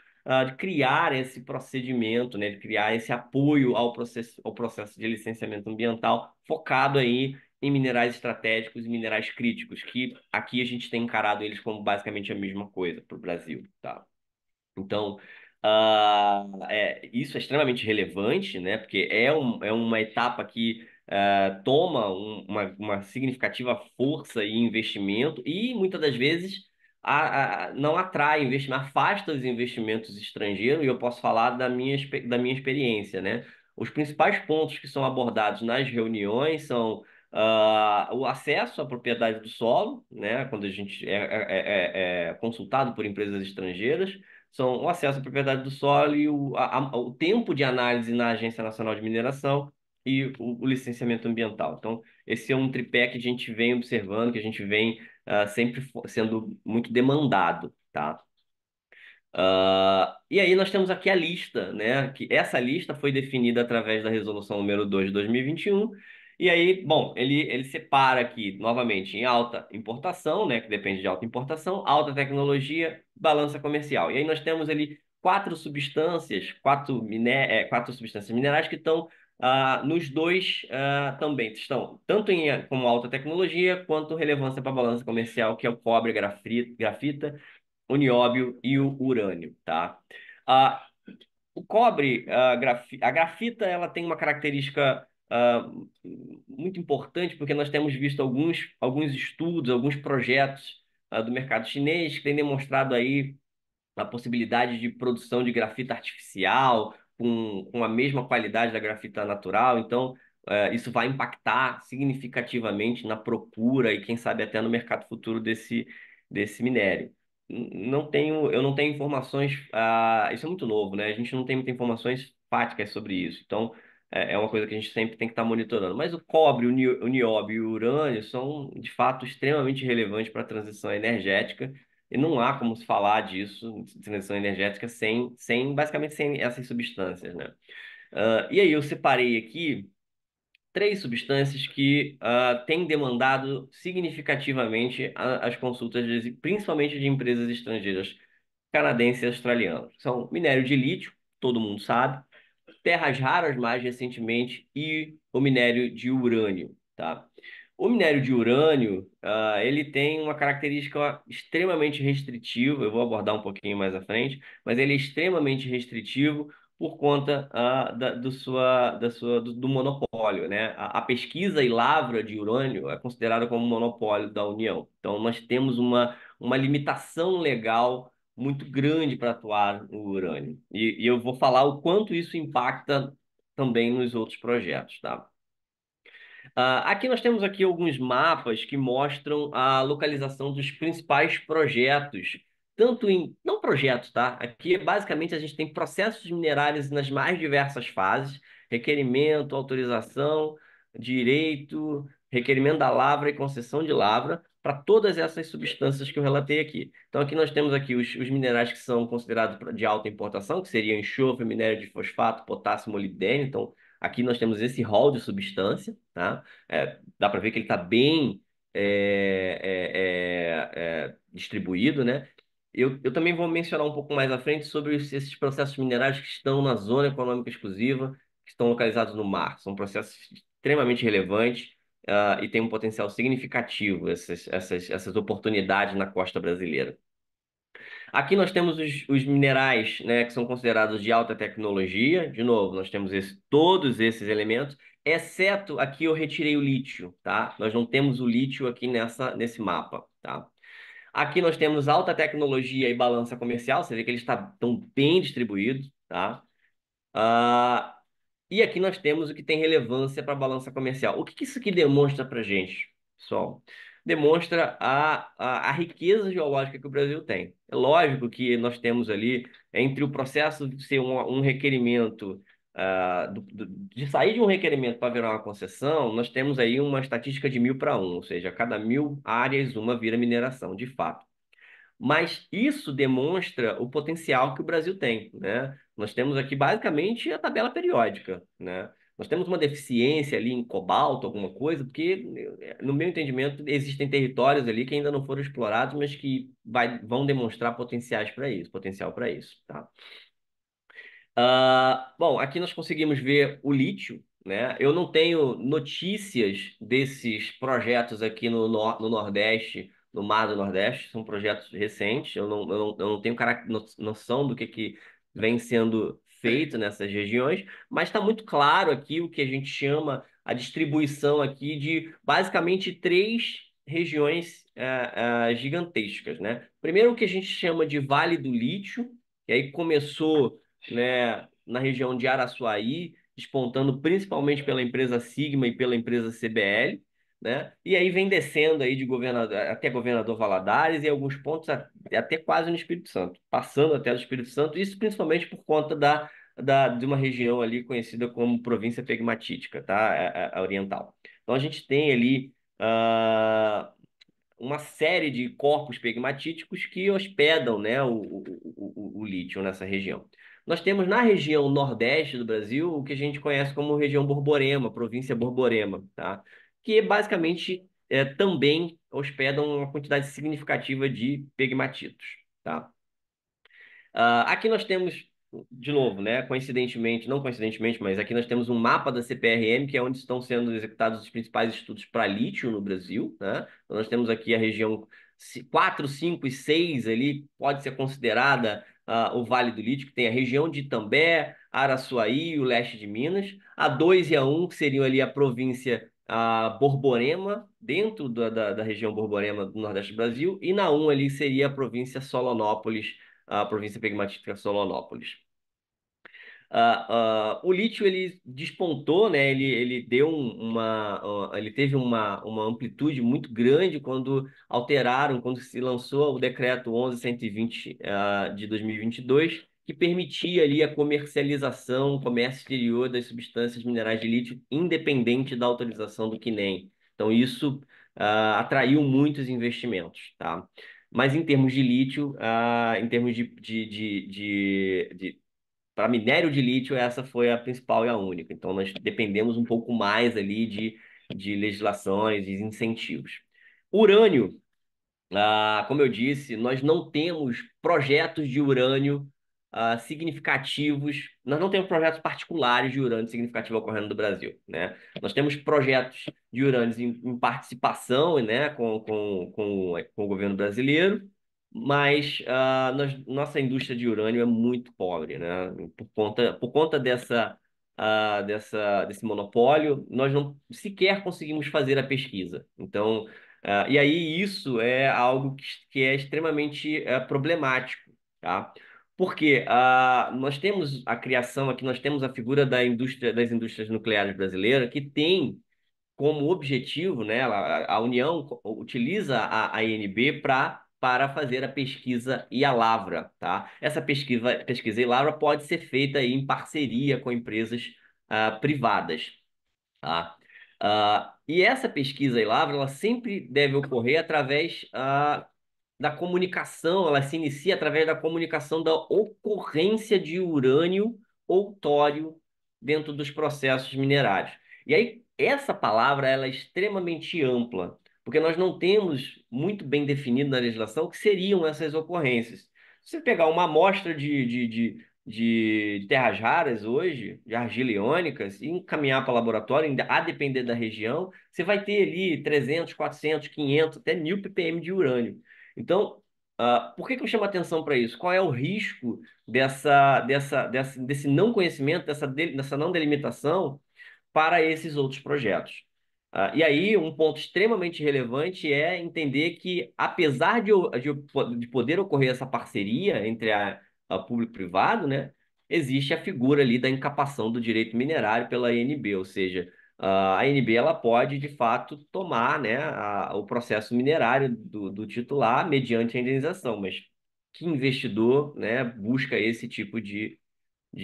de criar esse procedimento, né, de criar esse apoio ao processo de licenciamento ambiental focado aí em minerais estratégicos e minerais críticos, que aqui a gente tem encarado eles como basicamente a mesma coisa para o Brasil, tá? Então, isso é extremamente relevante, né? Porque é uma etapa que toma uma significativa força e investimento e muitas das vezes não atrai investimento, afasta os investimentos estrangeiros, e eu posso falar da minha experiência, né? Os principais pontos que são abordados nas reuniões são o acesso à propriedade do solo, né? Quando a gente é consultado por empresas estrangeiras, são o acesso à propriedade do solo e o tempo de análise na Agência Nacional de Mineração e o licenciamento ambiental. Então, esse é um tripé que a gente vem observando, que a gente vem sempre sendo muito demandado, tá? E aí nós temos aqui a lista, né? Que essa lista foi definida através da resolução número 2 de 2021. E aí, bom, ele separa aqui, novamente, em alta importação, né? Que depende de alta importação, alta tecnologia, balança comercial. E aí nós temos ali quatro substâncias minerais que estão nos dois também. Estão tanto como alta tecnologia, quanto relevância para a balança comercial, que é o cobre, grafita, o nióbio e o urânio, tá? Ah, o cobre, a grafita, ela tem uma característica muito importante, porque nós temos visto alguns estudos, alguns projetos do mercado chinês que têm demonstrado aí a possibilidade de produção de grafita artificial, com a mesma qualidade da grafita natural, então isso vai impactar significativamente na procura e, quem sabe, até no mercado futuro desse minério. Eu não tenho informações, isso é muito novo, né? A gente não tem muitas informações fáticas sobre isso. Então, é uma coisa que a gente sempre tem que estar monitorando. Mas o cobre, o nióbio e o urânio são, de fato, extremamente relevantes para a transição energética. E não há como se falar disso, de transição energética, basicamente sem essas substâncias, né? E aí eu separei aqui três substâncias que têm demandado significativamente as consultas, principalmente de empresas estrangeiras, canadenses e australianas. São minério de lítio, todo mundo sabe, terras raras mais recentemente e o minério de urânio, tá? O minério de urânio, ele tem uma característica extremamente restritiva, eu vou abordar um pouquinho mais à frente, mas ele é extremamente restritivo por conta do monopólio, né? A pesquisa e lavra de urânio é considerada como um monopólio da União. Então, nós temos uma limitação legal muito grande para atuar no urânio. E eu vou falar o quanto isso impacta também nos outros projetos, tá? Aqui nós temos aqui alguns mapas que mostram a localização dos principais projetos, não projetos, tá? Aqui basicamente a gente tem processos minerários nas mais diversas fases, requerimento, autorização, direito, requerimento da lavra e concessão de lavra, para todas essas substâncias que eu relatei aqui. Então aqui nós temos aqui os minerais que são considerados de alta importação, que seriam enxofre, minério de fosfato, potássio, molibdênio. Então aqui nós temos esse rol de substância, tá? Dá para ver que ele está bem distribuído, né? Eu também vou mencionar um pouco mais à frente sobre esses processos minerais que estão na zona econômica exclusiva, que estão localizados no mar. São processos extremamente relevantes, e têm um potencial significativo, essas oportunidades na costa brasileira. Aqui nós temos os minerais, né, que são considerados de alta tecnologia. De novo, nós temos todos esses elementos, exceto aqui eu retirei o lítio, tá? Nós não temos o lítio aqui nesse mapa, tá? Aqui nós temos alta tecnologia e balança comercial, você vê que eles estão bem distribuídos, tá? Ah, e aqui nós temos o que tem relevância para a balança comercial. O que isso aqui demonstra para a gente, pessoal? Demonstra a riqueza geológica que o Brasil tem. É lógico que nós temos ali, entre o processo de ser um requerimento, de sair de um requerimento para virar uma concessão, nós temos aí uma estatística de 1.000 para 1, ou seja, a cada 1.000 áreas, uma vira mineração, de fato. Mas isso demonstra o potencial que o Brasil tem, né? Nós temos aqui basicamente a tabela periódica, né? Nós temos uma deficiência ali em cobalto, alguma coisa, porque, no meu entendimento, existem territórios ali que ainda não foram explorados, mas que vão demonstrar potencial para isso, tá? Bom, aqui nós conseguimos ver o lítio, né? Eu não tenho notícias desses projetos aqui no Nordeste, no Mar do Nordeste, são projetos recentes, eu não tenho noção do que vem sendo feito nessas regiões, mas está muito claro aqui o que a gente chama a distribuição aqui de basicamente três regiões gigantescas, né? Primeiro o que a gente chama de Vale do Lítio, que aí começou, né, na região de Araçuaí, despontando principalmente pela empresa Sigma e pela empresa CBL, né? E aí vem descendo aí de governador até Governador Valadares e alguns pontos até quase no Espírito Santo, passando até do Espírito Santo, isso principalmente por conta de uma região ali conhecida como província pegmatítica, tá? A oriental. Então a gente tem ali uma série de corpos pegmatíticos que hospedam, né, o lítio nessa região. Nós temos na região nordeste do Brasil o que a gente conhece como região Borborema, província Borborema, tá? Que basicamente também hospedam uma quantidade significativa de pegmatitos, tá? Aqui nós temos, de novo, né, coincidentemente, não coincidentemente, mas aqui nós temos um mapa da CPRM, que é onde estão sendo executados os principais estudos para lítio no Brasil, né? Então, nós temos aqui a região 4, 5 e 6 ali, pode ser considerada o Vale do Lítio, que tem a região de Itambé, Araçuaí e o leste de Minas. A 2 e a 1, que seriam ali a província Borborema, dentro da região Borborema do Nordeste do Brasil, e na 1 ali seria a província Solonópolis, a província pegmatítica Solonópolis. O lítio ele despontou, né? Ele deu ele teve uma amplitude muito grande quando alteraram, quando se lançou o decreto 11.120 de 2022, que permitia ali a comercialização, o comércio exterior das substâncias minerais de lítio, independente da autorização do CNEM. Então isso atraiu muitos investimentos, tá? Mas em termos de lítio, em termos de para minério de lítio, essa foi a principal e a única. Então, nós dependemos um pouco mais ali de legislações e incentivos. Urânio, como eu disse, nós não temos projetos de urânio significativos, nós não temos projetos particulares de urânio significativo ocorrendo no Brasil, né? Nós temos projetos de urânio em participação, né, com o governo brasileiro, mas nossa indústria de urânio é muito pobre, né? Por conta desse monopólio, nós não sequer conseguimos fazer a pesquisa. Então, e aí isso é algo que é extremamente problemático, tá? Porque nós temos a criação aqui, nós temos a figura das indústrias nucleares brasileiras, que tem como objetivo, né, a União utiliza a ANB para fazer a pesquisa e a lavra, tá? Essa pesquisa e lavra pode ser feita aí em parceria com empresas privadas. Tá? E essa pesquisa e lavra, ela sempre deve ocorrer através da comunicação, ela se inicia através da comunicação da ocorrência de urânio ou tório dentro dos processos minerários. E aí, essa palavra, ela é extremamente ampla, porque nós não temos muito bem definido na legislação o que seriam essas ocorrências. Se você pegar uma amostra de terras raras hoje, de argila iônicas, e encaminhar para o laboratório, a depender da região, você vai ter ali 300, 400, 500, até 1.000 ppm de urânio. Então, por que que eu chamo atenção para isso? Qual é o risco desse não conhecimento, dessa não delimitação para esses outros projetos? E aí, um ponto extremamente relevante é entender que, apesar de poder ocorrer essa parceria entre a público-privado, né, existe a figura ali da incapação do direito minerário pela ANB, ou seja, a ANB ela pode, de fato, tomar, né, o processo minerário do titular mediante a indenização, mas que investidor, né, busca esse tipo de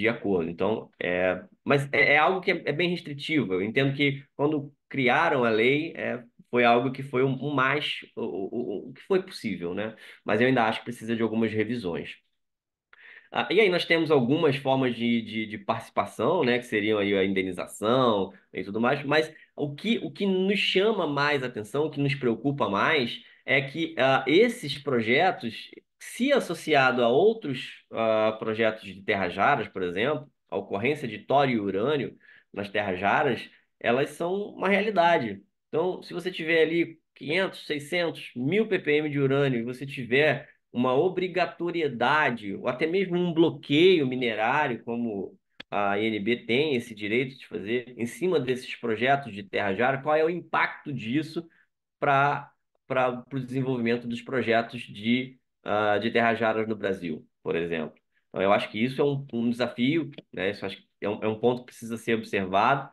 acordo. Então, mas é algo que é bem restritivo. Eu entendo que quando criaram a lei, foi algo que foi o mais o que foi possível, né? Mas eu ainda acho que precisa de algumas revisões. E aí nós temos algumas formas de participação, né, que seriam aí a indenização e tudo mais, mas o que nos chama mais atenção, o que nos preocupa mais, é que esses projetos, se associado a outros projetos de terras raras, por exemplo, a ocorrência de tório e urânio nas terras raras, elas são uma realidade. Então, se você tiver ali 500, 600, 1.000 ppm de urânio e você tiver uma obrigatoriedade, ou até mesmo um bloqueio minerário, como a INB tem esse direito de fazer, em cima desses projetos de terra rara, qual é o impacto disso para o desenvolvimento dos projetos de terras raras no Brasil, por exemplo. Então, eu acho que isso é um desafio, né? Isso acho que é um ponto que precisa ser observado,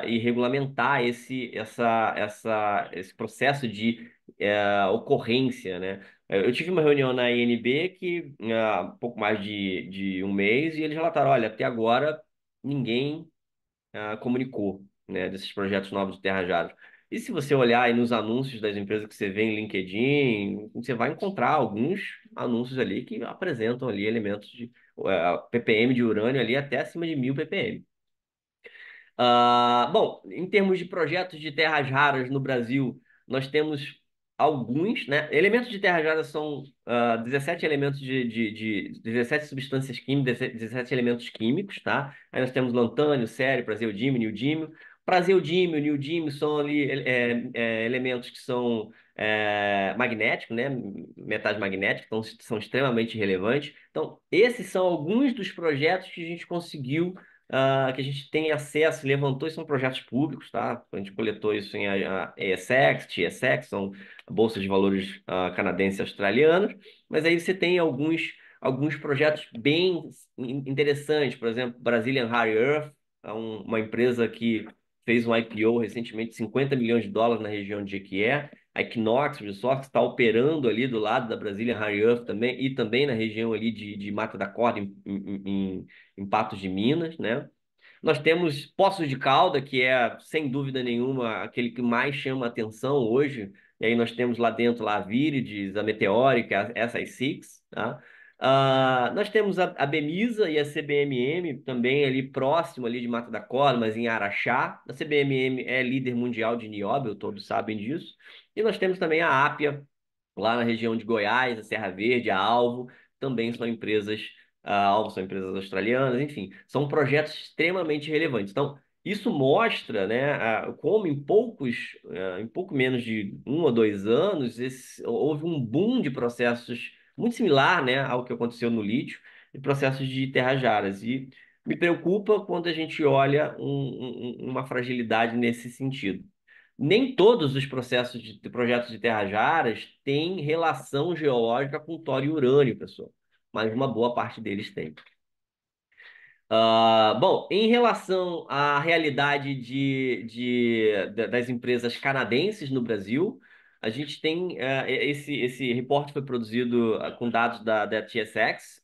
e regulamentar esse processo de ocorrência, né? Eu tive uma reunião na INB que há pouco mais de um mês e eles relataram, olha, até agora ninguém comunicou, né, desses projetos novos de terra raras. E se você olhar aí nos anúncios das empresas que você vê em LinkedIn, você vai encontrar alguns anúncios ali que apresentam ali elementos de ppm de urânio ali até acima de 1.000 ppm. Bom, em termos de projetos de terras raras no Brasil, nós temos alguns, né? Elementos de terras raras são 17 elementos 17 substâncias químicas, 17 elementos químicos, tá? Aí nós temos lantânio, cério, praseodímio, neodímio. Praseodímio e neodímio são ali elementos que são magnéticos, né? Metais magnéticos, então são extremamente relevantes. Então, esses são alguns dos projetos que a gente conseguiu que a gente tem acesso, levantou, e são projetos públicos, tá? A gente coletou isso em ESEX, TSX, são bolsas de valores canadenses e australianos, mas aí você tem alguns alguns projetos bem interessantes, por exemplo, Brazilian Rare Earth, é uma empresa que fez um IPO recentemente, 50 milhões de dólares na região de Jequié. A Equinox Resources está operando ali do lado da Brazilian Rare Earth também, e também na região ali de Mata da Corda, em Patos de Minas, né? Nós temos Poços de Calda, que é, sem dúvida nenhuma, aquele que mais chama atenção hoje. E aí nós temos lá dentro lá, a Vírides, a Meteórica, a SI6, tá? Nós temos a Bemisa e a CBMM também ali próximo ali de Mata da Corda, mas em Araxá. A CBMM é líder mundial de nióbio, todos sabem disso. E nós temos também a Ápia, lá na região de Goiás, a Serra Verde, a Alvo, também são empresas, a Alvo são empresas australianas, enfim, são projetos extremamente relevantes. Então, isso mostra, né, como em pouco menos de 1 ou 2 anos, houve um boom de processos muito similar, né, ao que aconteceu no lítio, de processos de terras raras. E me preocupa quando a gente olha uma fragilidade nesse sentido. Nem todos os processos de projetos de terras raras têm relação geológica com tório e urânio, pessoal, mas uma boa parte deles tem. Bom, em relação à realidade das empresas canadenses no Brasil, a gente tem esse reporte foi produzido com dados da TSX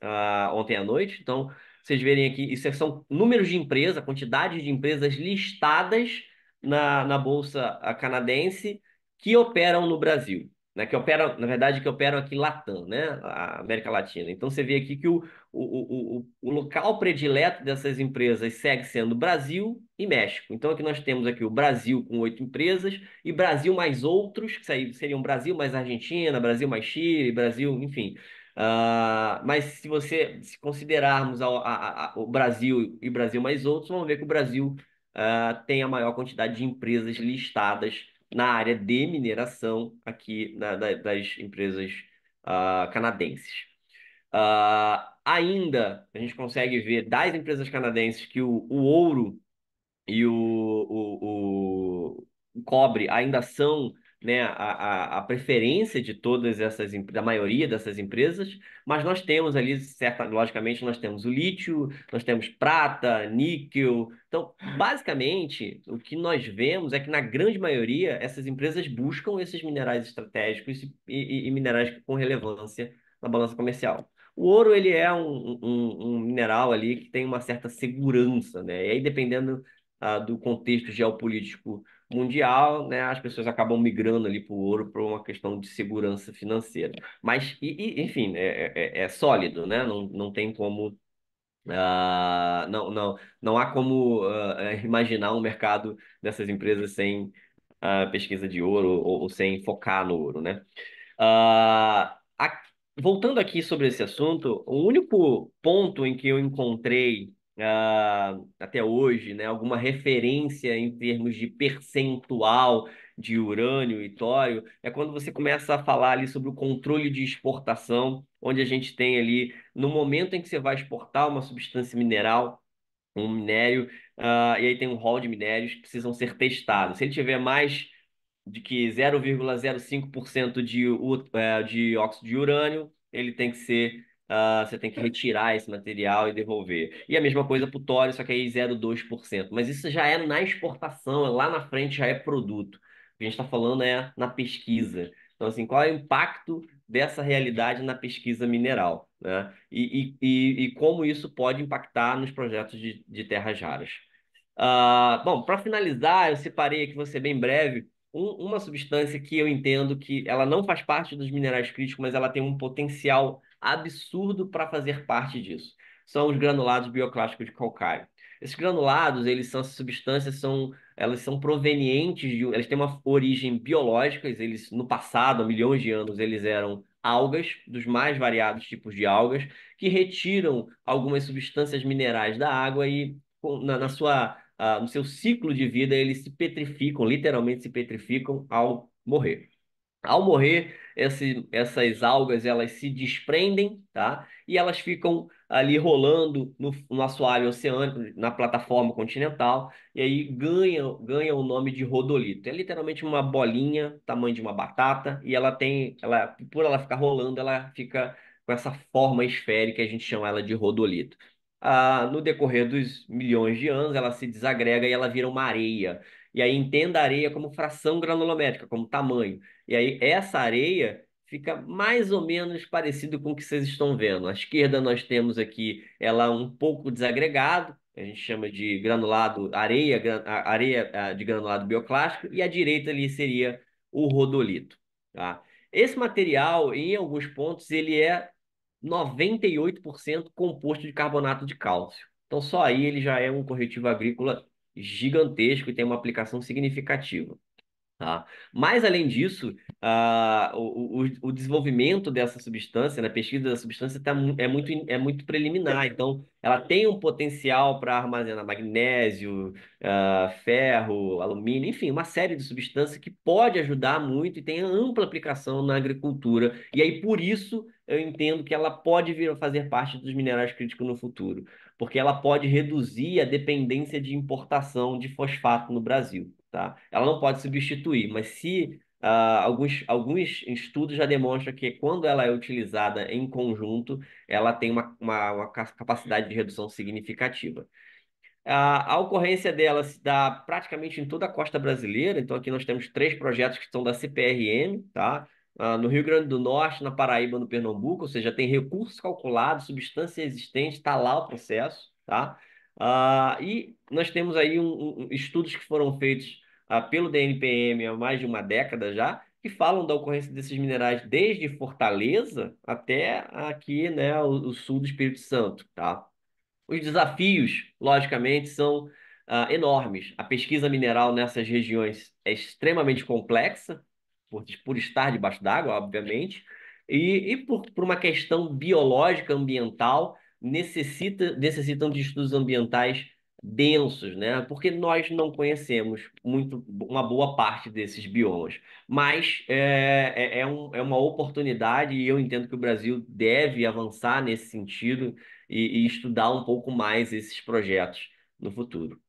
ontem à noite. Então, vocês verem aqui, isso são números de empresas, a quantidade de empresas listadas na Bolsa canadense que operam no Brasil, né? Que operam, na verdade, que operam aqui Latam, né? A América Latina. Então, você vê aqui que o local predileto dessas empresas segue sendo Brasil e México. Então, aqui nós temos aqui o Brasil com 8 empresas e Brasil mais outros, que seriam Brasil mais Argentina, Brasil mais Chile, Brasil, enfim. Mas se considerarmos o Brasil e Brasil mais outros, vamos ver que o Brasil tem a maior quantidade de empresas listadas na área de mineração aqui das empresas canadenses. Ainda a gente consegue ver das empresas canadenses que o ouro e o cobre ainda são, né, a preferência de todas essas, da maioria dessas empresas, mas nós temos ali, logicamente, nós temos o lítio, nós temos prata, níquel. Então, basicamente, o que nós vemos é que, na grande maioria, essas empresas buscam esses minerais estratégicos e minerais com relevância na balança comercial. O ouro, ele é um mineral ali que tem uma certa segurança, né? E aí, dependendo do contexto geopolítico mundial, né, as pessoas acabam migrando ali para o ouro por uma questão de segurança financeira. Mas, enfim, é sólido, né? Não tem como. Não há como imaginar um mercado dessas empresas sem pesquisa de ouro ou sem focar no ouro, né? Ah, a- Voltando aqui sobre esse assunto, o único ponto em que eu encontrei até hoje, né, alguma referência em termos de percentual de urânio e tório, é quando você começa a falar ali sobre o controle de exportação, onde a gente tem ali, no momento em que você vai exportar uma substância mineral, um minério, e aí tem um rol de minérios que precisam ser testados. Se ele tiver mais de que 0,05% de óxido de urânio, ele tem que ser, você tem que retirar esse material e devolver. E a mesma coisa para o tório, só que aí 0,2%. Mas isso já é na exportação, lá na frente já é produto. O que a gente está falando é na pesquisa. Então, assim, qual é o impacto dessa realidade na pesquisa mineral, né? E como isso pode impactar nos projetos de terras raras. Bom, para finalizar, eu separei aqui, vou ser bem breve, uma substância que eu entendo que ela não faz parte dos minerais críticos, mas ela tem um potencial absurdo para fazer parte disso. São os granulados bioclásticos de calcário. Esses granulados, essas substâncias elas são provenientes elas têm uma origem biológica. Eles no passado, há milhões de anos, eles eram algas, dos mais variados tipos de algas, que retiram algumas substâncias minerais da água e no seu ciclo de vida, eles se petrificam, literalmente se petrificam ao morrer. Ao morrer, essas algas elas se desprendem, tá? E elas ficam ali rolando no assoalho oceânico, na plataforma continental, e aí ganha o nome de rodolito. É literalmente uma bolinha, tamanho de uma batata, e por ela ficar rolando, ela fica com essa forma esférica, a gente chama ela de rodolito. No decorrer dos milhões de anos, ela se desagrega e ela vira uma areia. E aí entenda a areia como fração granulométrica, como tamanho. E aí essa areia fica mais ou menos parecido com o que vocês estão vendo. À esquerda nós temos aqui ela um pouco desagregado, a gente chama de granulado, areia de granulado bioclástico, e à direita ali seria o rodolito, tá? Esse material, em alguns pontos, ele é 98% composto de carbonato de cálcio. Então, só aí ele já é um corretivo agrícola gigantesco e tem uma aplicação significativa. Tá? Mas, além disso, o desenvolvimento dessa substância, na pesquisa da substância, é muito preliminar. Então, ela tem um potencial para armazenar magnésio, ferro, alumínio, enfim, uma série de substâncias que pode ajudar muito e tem ampla aplicação na agricultura. E aí, por isso, eu entendo que ela pode vir a fazer parte dos minerais críticos no futuro, porque ela pode reduzir a dependência de importação de fosfato no Brasil. Tá? Ela não pode substituir, mas se alguns estudos já demonstram que quando ela é utilizada em conjunto, ela tem uma capacidade de redução significativa. A ocorrência dela se dá praticamente em toda a costa brasileira. Então, aqui nós temos três projetos que são da CPRM, tá? No Rio Grande do Norte, na Paraíba, no Pernambuco, ou seja, tem recursos calculados, substância existente, está lá o processo, tá? E nós temos aí estudos que foram feitos pelo DNPM há mais de uma década já, que falam da ocorrência desses minerais desde Fortaleza até aqui, né, o sul do Espírito Santo, tá? Os desafios, logicamente, são enormes. A pesquisa mineral nessas regiões é extremamente complexa, por estar debaixo d'água, obviamente, e por uma questão biológica, ambiental, necessitam de estudos ambientais densos, né? Porque nós não conhecemos muito uma boa parte desses biomas. Mas é uma oportunidade e eu entendo que o Brasil deve avançar nesse sentido e estudar um pouco mais esses projetos no futuro.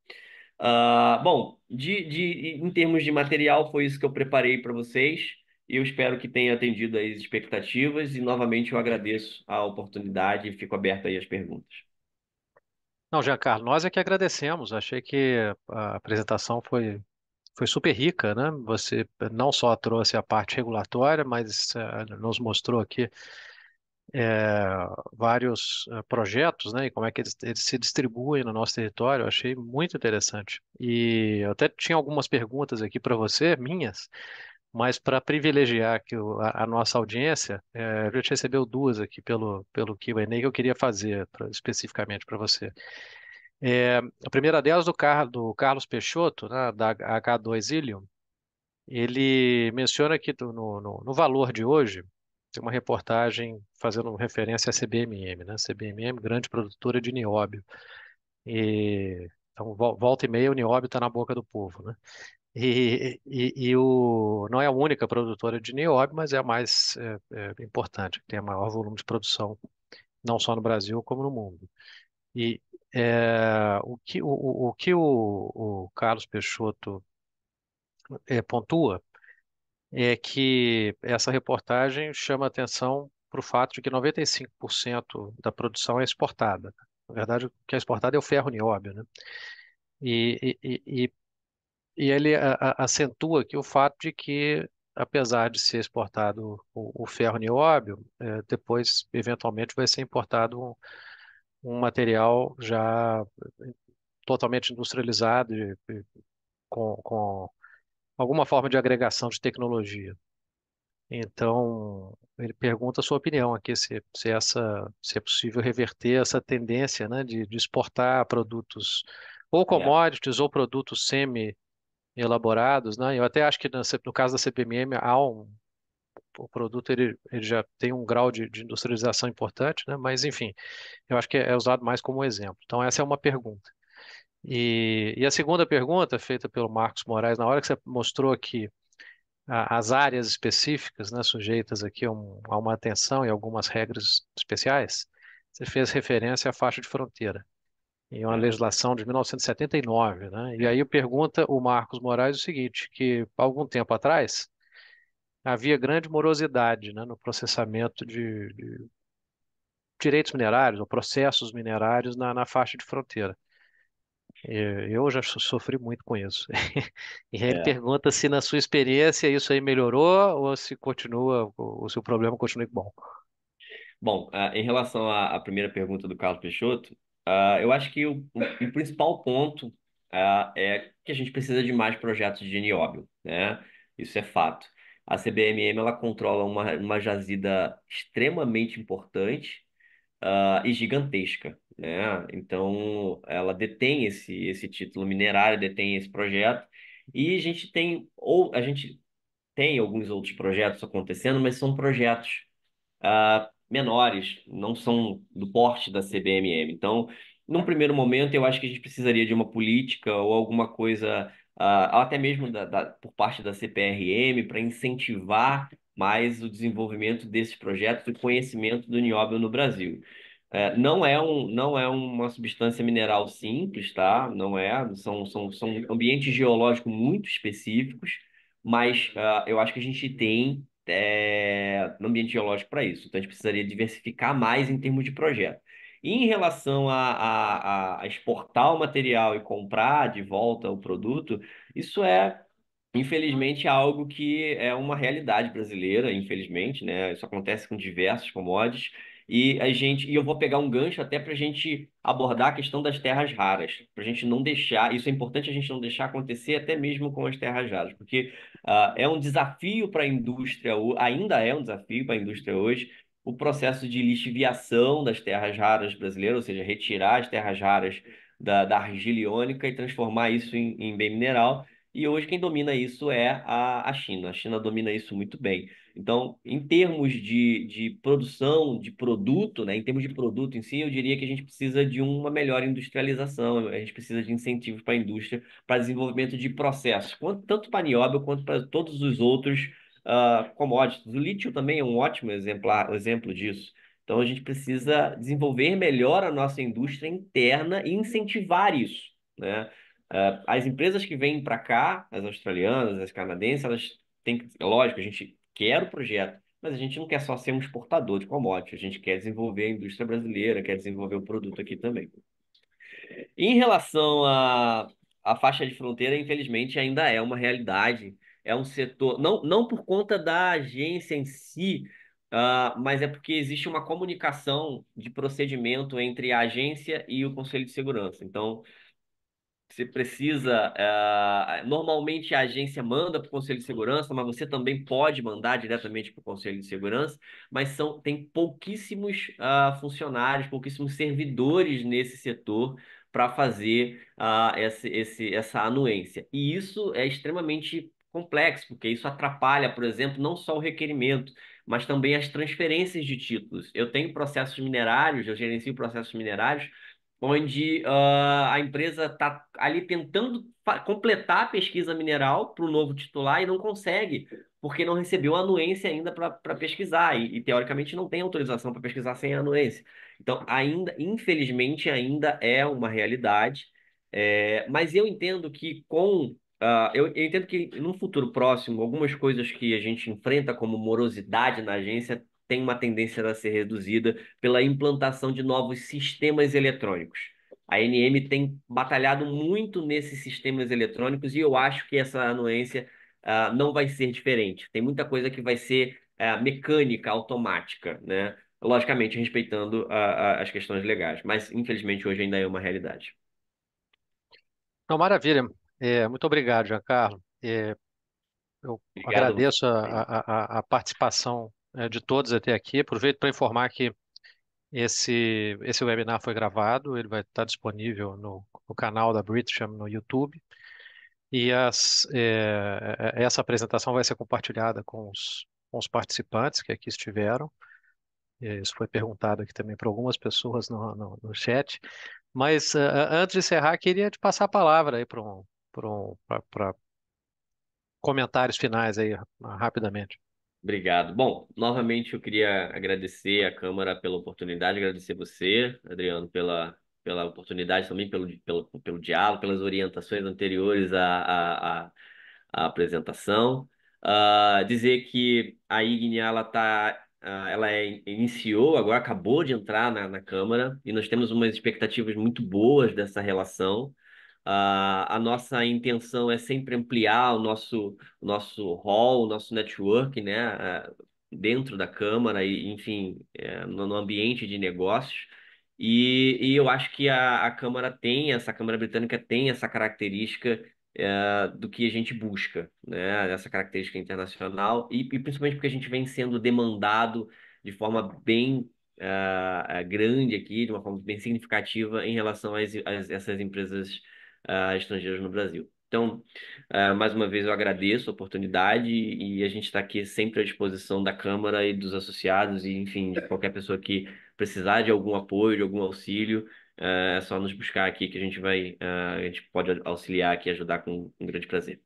Bom, em termos de material, foi isso que eu preparei para vocês. E eu espero que tenha atendido às expectativas. E novamente eu agradeço a oportunidade e fico aberto aí às perguntas. Não, Giancarlo, nós é que agradecemos. Achei que a apresentação foi super rica, né? Você não só trouxe a parte regulatória, mas nos mostrou aqui vários projetos, né? E como é que eles se distribuem no nosso território. Eu achei muito interessante. E eu até tinha algumas perguntas aqui para você, minhas, mas para privilegiar aqui a nossa audiência, a gente recebeu duas aqui pelo Q&A que eu queria fazer especificamente para você. A primeira delas do Carlos Peixoto, né, da H2 Ilium. Ele menciona que no valor de hoje, tem uma reportagem fazendo referência à CBMM, né? CBMM, grande produtora de nióbio. Então, volta e meia, o nióbio está na boca do povo, né? Não é a única produtora de nióbio, mas é a mais importante, que tem o maior volume de produção, não só no Brasil, como no mundo. E o que o Carlos Peixoto pontua é que essa reportagem chama atenção para o fato de que 95% da produção é exportada. Na verdade, o que é exportado é o ferro nióbio, né? E, e, e, e ele acentua aqui o fato de que, apesar de ser exportado o ferro nióbio, depois, eventualmente, vai ser importado um material já totalmente industrializado, com alguma forma de agregação de tecnologia. Então, ele pergunta a sua opinião aqui, se é possível reverter essa tendência, né, de exportar produtos ou Yeah. commodities ou produtos semi-elaborados, né? Eu até acho que no caso da CPMM o produto ele já tem um grau de industrialização importante, né? Mas enfim, eu acho que é usado mais como exemplo. Então, essa é uma pergunta. E a segunda pergunta, feita pelo Marcos Moraes, na hora que você mostrou aqui as áreas específicas, né, sujeitas aqui a uma atenção e algumas regras especiais, você fez referência à faixa de fronteira, em uma É, legislação de 1979, né? E aí pergunta o Marcos Moraes o seguinte, que algum tempo atrás havia grande morosidade, né, no processamento direitos minerários ou processos minerários na faixa de fronteira. Eu já sofri muito com isso. E aí ele É. pergunta se na sua experiência isso aí melhorou ou se continua, ou se o problema continua igual. Bom, em relação à primeira pergunta do Carlos Peixoto, eu acho que o principal ponto é que a gente precisa de mais projetos de nióbio, né? Isso é fato. A CBMM ela controla uma jazida extremamente importante e gigantesca, né? Então, ela detém esse título minerário, detém esse projeto, e a gente tem alguns outros projetos acontecendo, mas são projetos menores, não são do porte da CBMM. Então, num primeiro momento, eu acho que a gente precisaria de uma política ou alguma coisa, até mesmo por parte da CPRM, para incentivar mais o desenvolvimento desses projetos e conhecimento do nióbio no Brasil. Não é uma substância mineral simples, tá? Não é, são ambientes geológicos muito específicos, mas eu acho que a gente tem no ambiente geológico para isso. Então, a gente precisaria diversificar mais em termos de projeto. E em relação a exportar o material e comprar de volta o produto, isso é infelizmente, é algo que é uma realidade brasileira, infelizmente, né? Isso acontece com diversos commodities. E eu vou pegar um gancho até para a gente abordar a questão das terras raras, para a gente não deixar, isso é importante a gente não deixar acontecer até mesmo com as terras raras, porque é um desafio para a indústria, ainda é um desafio para a indústria hoje, o processo de lixiviação das terras raras brasileiras, ou seja, retirar as terras raras da argila iônica e transformar isso em bem mineral. E hoje quem domina isso é a China. A China domina isso muito bem. Então, em termos de produção de produto, né, em termos de produto em si, eu diria que a gente precisa de uma melhor industrialização, a gente precisa de incentivos para a indústria, para desenvolvimento de processos, tanto para nióbio quanto para todos os outros commodities. O lítio também é um ótimo exemplo disso. Então, a gente precisa desenvolver melhor a nossa indústria interna e incentivar isso, né? As empresas que vêm para cá, as australianas, as canadenses, elas têm que, é lógico, a gente quer o projeto, mas a gente não quer só ser um exportador de commodities, a gente quer desenvolver a indústria brasileira, quer desenvolver o produto aqui também. Em relação à faixa de fronteira, infelizmente, ainda é uma realidade. É um setor, não por conta da agência em si, mas é porque existe uma comunicação de procedimento entre a agência e o Conselho de Segurança. Então, você precisa. Normalmente a agência manda para o Conselho de Segurança, mas você também pode mandar diretamente para o Conselho de Segurança. Mas tem pouquíssimos funcionários, pouquíssimos servidores nesse setor para fazer essa anuência. E isso é extremamente complexo, porque isso atrapalha, por exemplo, não só o requerimento, mas também as transferências de títulos. Eu tenho processos minerários, eu gerencio processos minerários onde a empresa está ali tentando completar a pesquisa mineral para o novo titular e não consegue, porque não recebeu a anuência ainda para pesquisar teoricamente não tem autorização para pesquisar sem a anuência. Então, ainda, infelizmente, ainda é uma realidade, mas eu entendo que eu entendo que no futuro próximo, algumas coisas que a gente enfrenta como morosidade na agência tem uma tendência a ser reduzida pela implantação de novos sistemas eletrônicos. A NM tem batalhado muito nesses sistemas eletrônicos e eu acho que essa anuência não vai ser diferente. Tem muita coisa que vai ser mecânica, automática, né? Logicamente, respeitando as questões legais, mas infelizmente hoje ainda é uma realidade. Não, maravilha. Muito obrigado, Giancarlo. Eu Obrigado a você agradeço também. a participação, de todos até aqui. Aproveito para informar que esse webinar foi gravado, ele vai estar disponível no canal da Britisham no YouTube. E essa apresentação vai ser compartilhada com os participantes que aqui estiveram. Isso foi perguntado aqui também para algumas pessoas no chat. Mas antes de encerrar, queria te passar a palavra aí para comentários finais aí, rapidamente. Obrigado. Bom, novamente eu queria agradecer a Câmara pela oportunidade, agradecer você, Adriano, pela oportunidade também, pelo diálogo, pelas orientações anteriores à apresentação. Dizer que a IGNIA ela está iniciou, agora acabou de entrar na Câmara, e nós temos umas expectativas muito boas dessa relação. A nossa intenção é sempre ampliar o nosso hall, o nosso network, né, dentro da Câmara e, enfim, no ambiente de negócios. E eu acho que essa Câmara Britânica tem essa característica do que a gente busca, né, essa característica internacional, e principalmente porque a gente vem sendo demandado de forma bem grande aqui, de uma forma bem significativa em relação essas empresas estrangeiros no Brasil. Então, mais uma vez eu agradeço a oportunidade e a gente está aqui sempre à disposição da Câmara e dos associados e, enfim, de qualquer pessoa que precisar de algum apoio, de algum auxílio, é só nos buscar aqui que a gente pode auxiliar aqui e ajudar com um grande prazer.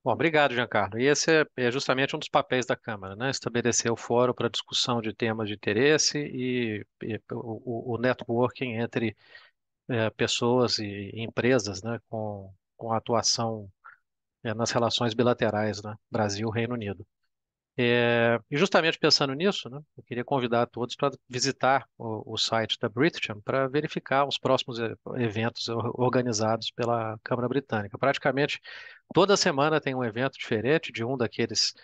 Bom, obrigado, Giancarlo. E esse é justamente um dos papéis da Câmara, né? Estabelecer o fórum para discussão de temas de interesse e o networking entre pessoas e empresas, né? Com atuação nas relações bilaterais, né? Brasil-Reino Unido. E justamente pensando nisso, né? Eu queria convidar todos para visitar o site da Britcham para verificar os próximos eventos organizados pela Câmara Britânica. Praticamente toda semana tem um evento diferente de um daqueles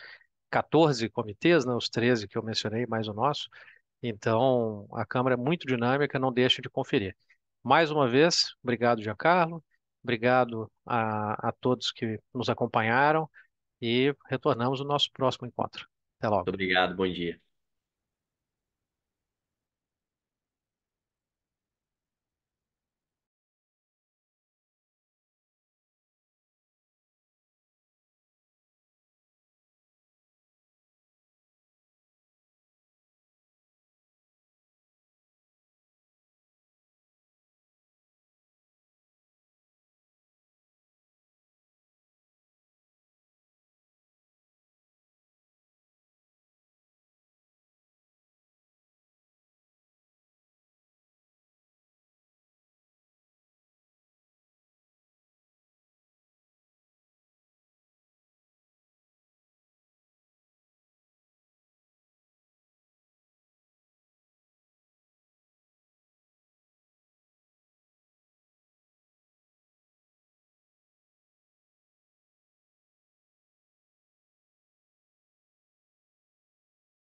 14 comitês, né, os 13 que eu mencionei, mais o nosso. Então, a Câmara é muito dinâmica, não deixe de conferir. Mais uma vez, obrigado, Giancarlo. Obrigado a todos que nos acompanharam e retornamos no nosso próximo encontro. Até logo. Muito obrigado, bom dia.